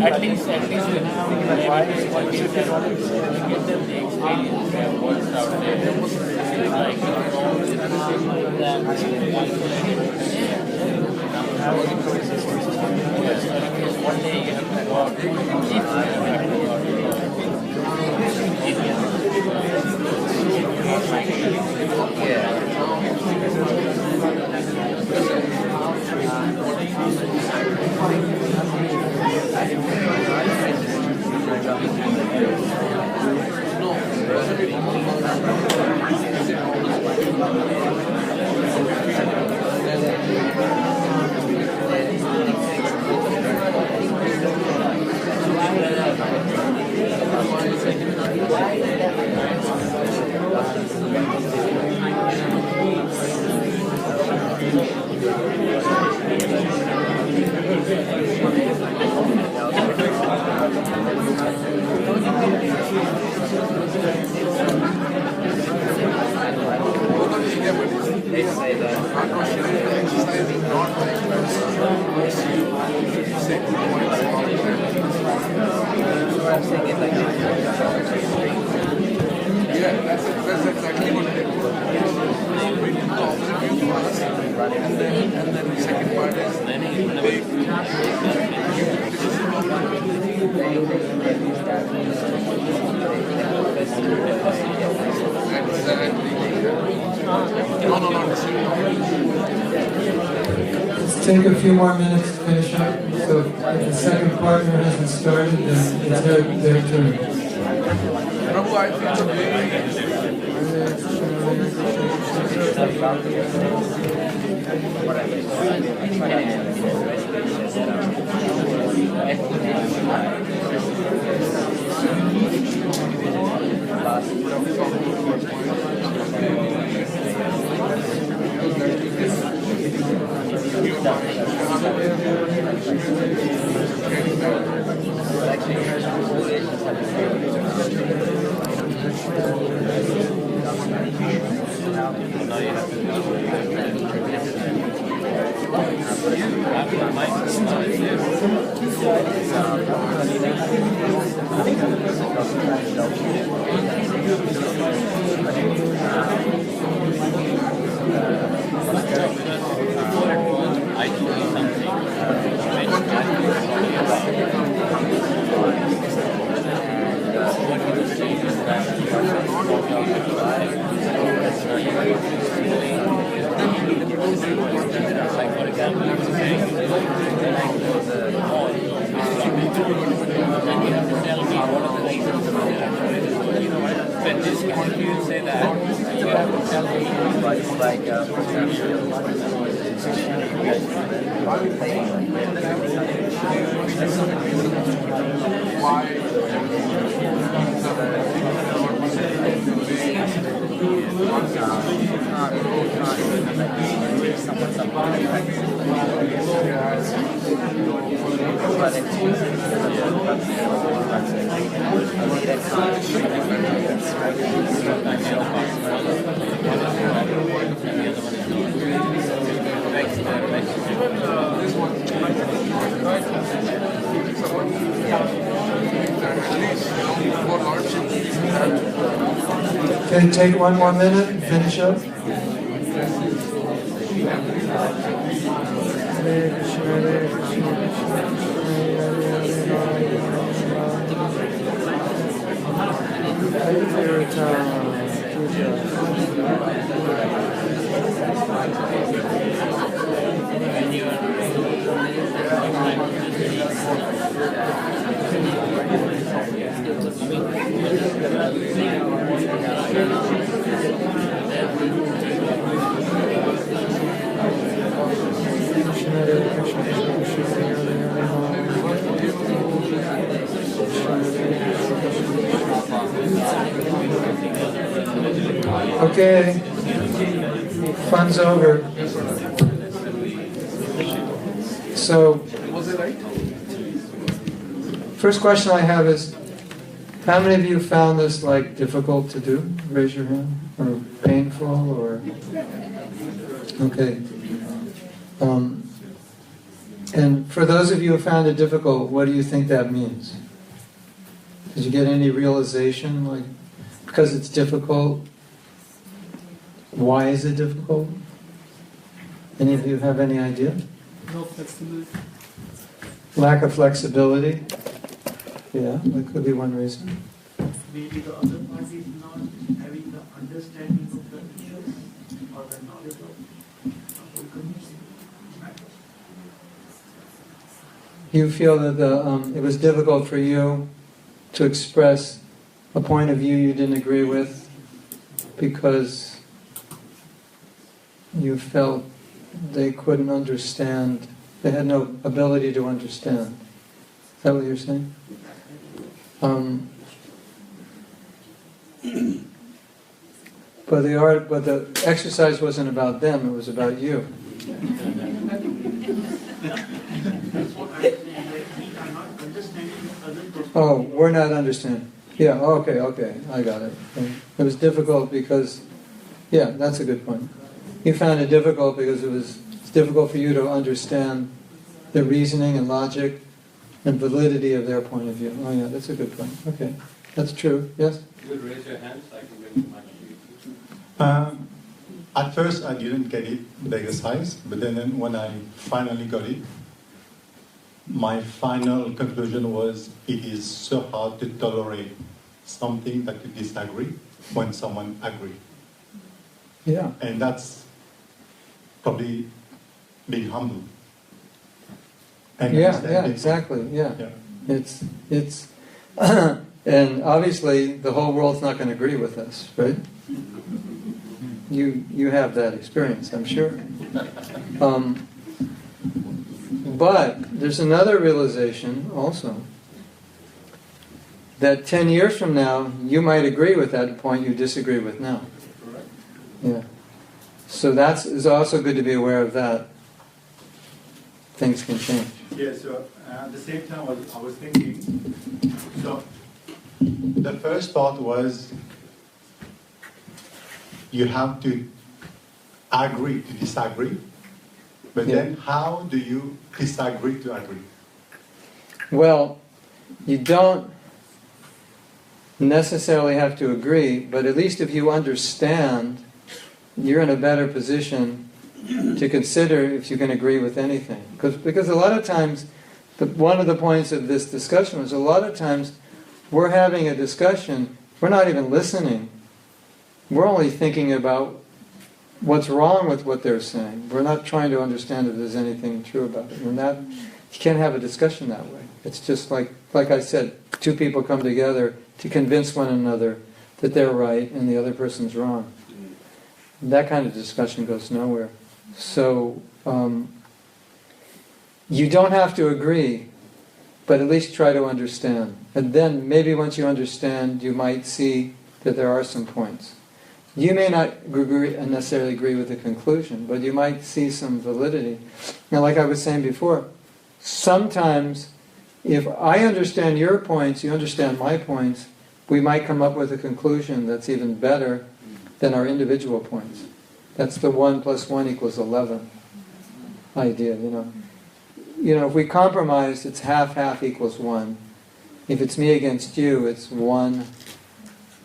At least get them the experience, what's out there. One day you have to go out. Let's take a few more minutes to finish up. So if the second partner hasn't started, then it's their turn. Prabhu, I feel the Okay, take one more minute and finish up. Okay, fun's over. So, first question I have is, how many of you found this like difficult to do? Raise your hand. Or painful, or okay. And for those of you who found it difficult, what do you think that means? Did you get any realization, like, because it's difficult, why is it difficult? Any of you have any idea? no flexibility. Lack of flexibility? Yeah, that could be one reason. Maybe the other party is not having the understanding of the issues or the knowledge of whole community. You feel that it was difficult for you to express a point of view you didn't agree with because you felt they couldn't understand, they had no ability to understand. Is that what you're saying? But the exercise wasn't about them, it was about you. Oh, we're not understanding. Yeah, okay, I got it. It was difficult because, yeah, that's a good point. You found it difficult because it's difficult for you to understand the reasoning and logic and validity of their point of view. Oh yeah, that's a good point. Okay, that's true. Yes? You could raise your hand so I can bring the mic to you. At first, I didn't get it, the exercise, but then when I finally got it, my final conclusion was it is so hard to tolerate something that you disagree when someone agrees. Yeah. And that's probably being humble. And Yeah, understanding. exactly. Yeah. Yeah. It's And obviously, the whole world's not going to agree with us, right? You have that experience, I'm sure. But there's another realization also, that 10 years from now, you might agree with that point you disagree with now. Yeah. So is also good to be aware of that. Things can change. Yeah, so at the same time I was thinking, so the first part was you have to agree to disagree, but then how do you disagree to agree? Well, you don't necessarily have to agree, but at least if you understand, you're in a better position to consider if you can agree with anything. Because a lot of times, one of the points of this discussion was a lot of times we're having a discussion, we're not even listening. We're only thinking about what's wrong with what they're saying. We're not trying to understand if there's anything true about it. And you can't have a discussion that way. It's just like I said, two people come together to convince one another that they're right and the other person's wrong. That kind of discussion goes nowhere. So, you don't have to agree, but at least try to understand. And then maybe once you understand, you might see that there are some points. You may not necessarily agree with the conclusion, but you might see some validity. Now, like I was saying before, sometimes if I understand your points, you understand my points, we might come up with a conclusion that's even better than our individual points. That's the 1 + 1 = 11 idea, if we compromise, it's half = 1. If it's me against you, it's 1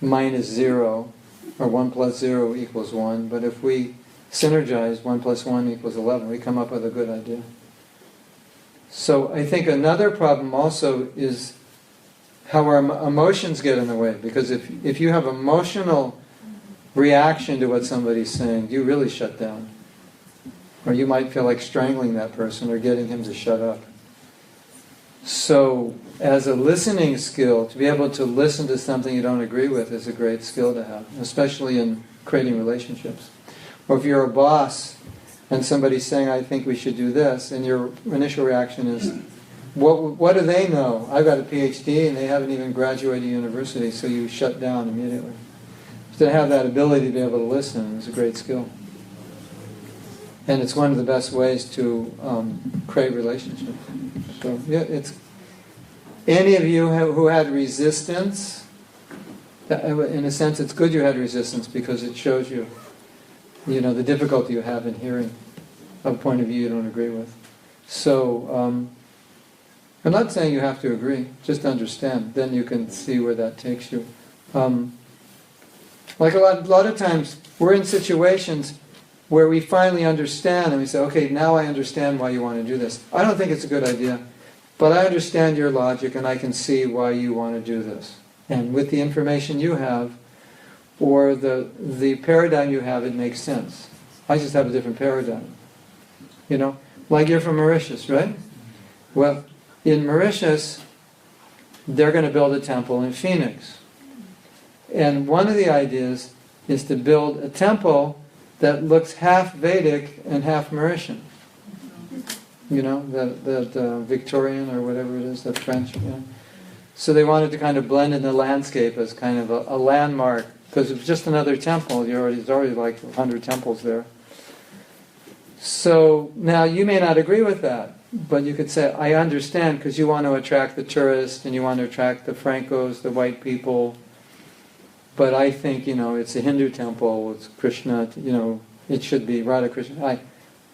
- 0, or 1 + 0 = 1. But if we synergize, 1 + 1 = 11, we come up with a good idea. So I think another problem also is how our emotions get in the way. Because if you have emotional reaction to what somebody's saying, you really shut down. Or you might feel like strangling that person or getting him to shut up. So, as a listening skill, to be able to listen to something you don't agree with is a great skill to have, especially in creating relationships. Or if you're a boss and somebody's saying, I think we should do this, and your initial reaction is, what do they know? I've got a PhD and they haven't even graduated university, so you shut down immediately. To have that ability to be able to listen is a great skill. And it's one of the best ways to create relationships. So, it's any of you who had resistance, in a sense it's good you had resistance because it shows you, the difficulty you have in hearing a point of view you don't agree with. So, I'm not saying you have to agree, just understand. Then you can see where that takes you. Like a lot of times, we're in situations where we finally understand and we say, okay, now I understand why you want to do this. I don't think it's a good idea, but I understand your logic and I can see why you want to do this. And with the information you have, or the paradigm you have, it makes sense. I just have a different paradigm. Like you're from Mauritius, right? Well, in Mauritius, they're going to build a temple in Phoenix. And one of the ideas is to build a temple that looks half Vedic and half Mauritian. That Victorian or whatever it is, that French. So they wanted to kind of blend in the landscape as kind of a landmark, because it was just another temple. There's already like 100 temples there. So now you may not agree with that, but you could say, I understand, because you want to attract the tourists and you want to attract the Francos, the white people. But I think, it's a Hindu temple, it's Krishna, it should be Radha Krishna.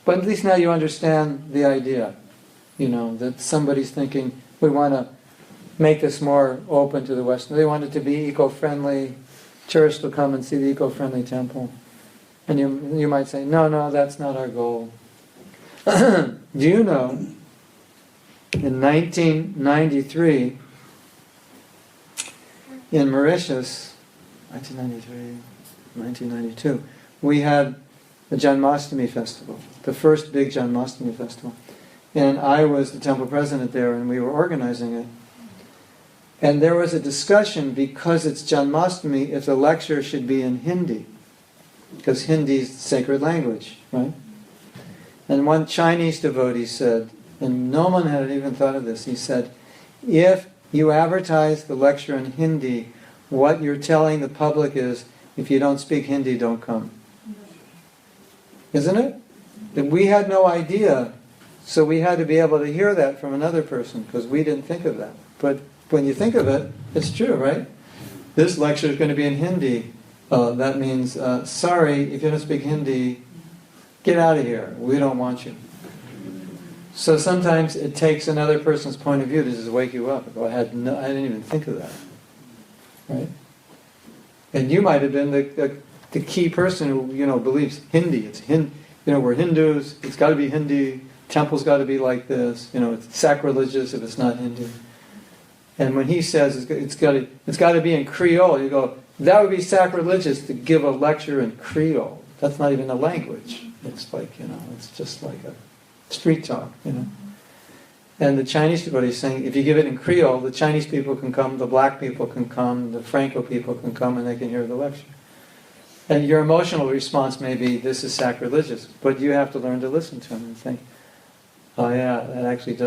But at least now you understand the idea, that somebody's thinking, we want to make this more open to the West. They want it to be eco-friendly. Tourists will come and see the eco-friendly temple. And you might say, no, that's not our goal. Do you know, in 1993, in Mauritius, 1992, we had the Janmashtami festival, the first big Janmashtami festival. And I was the temple president there and we were organizing it. And there was a discussion, because it's Janmashtami, if the lecture should be in Hindi. Because Hindi is sacred language, right? And one Chinese devotee said, and no one had even thought of this, he said, if you advertise the lecture in Hindi, what you're telling the public is, if you don't speak Hindi, don't come. Isn't it? And we had no idea, so we had to be able to hear that from another person, because we didn't think of that. But when you think of it, it's true, right? This lecture is going to be in Hindi. That means, sorry, if you don't speak Hindi, get out of here. We don't want you. So sometimes it takes another person's point of view to just wake you up. Go, I didn't even think of that. Right? And you might have been the key person who believes Hindi. It's we're Hindus. It's got to be Hindi. Temple's got to be like this. It's sacrilegious if it's not Hindi. And when he says it's got to be in Creole, you go, that would be sacrilegious to give a lecture in Creole. That's not even a language. It's like it's just like a street talk. And the Chinese devotee is saying, if you give it in Creole, the Chinese people can come, the black people can come, the Franco people can come, and they can hear the lecture. And your emotional response may be, this is sacrilegious, but you have to learn to listen to him and think, oh yeah, that actually does.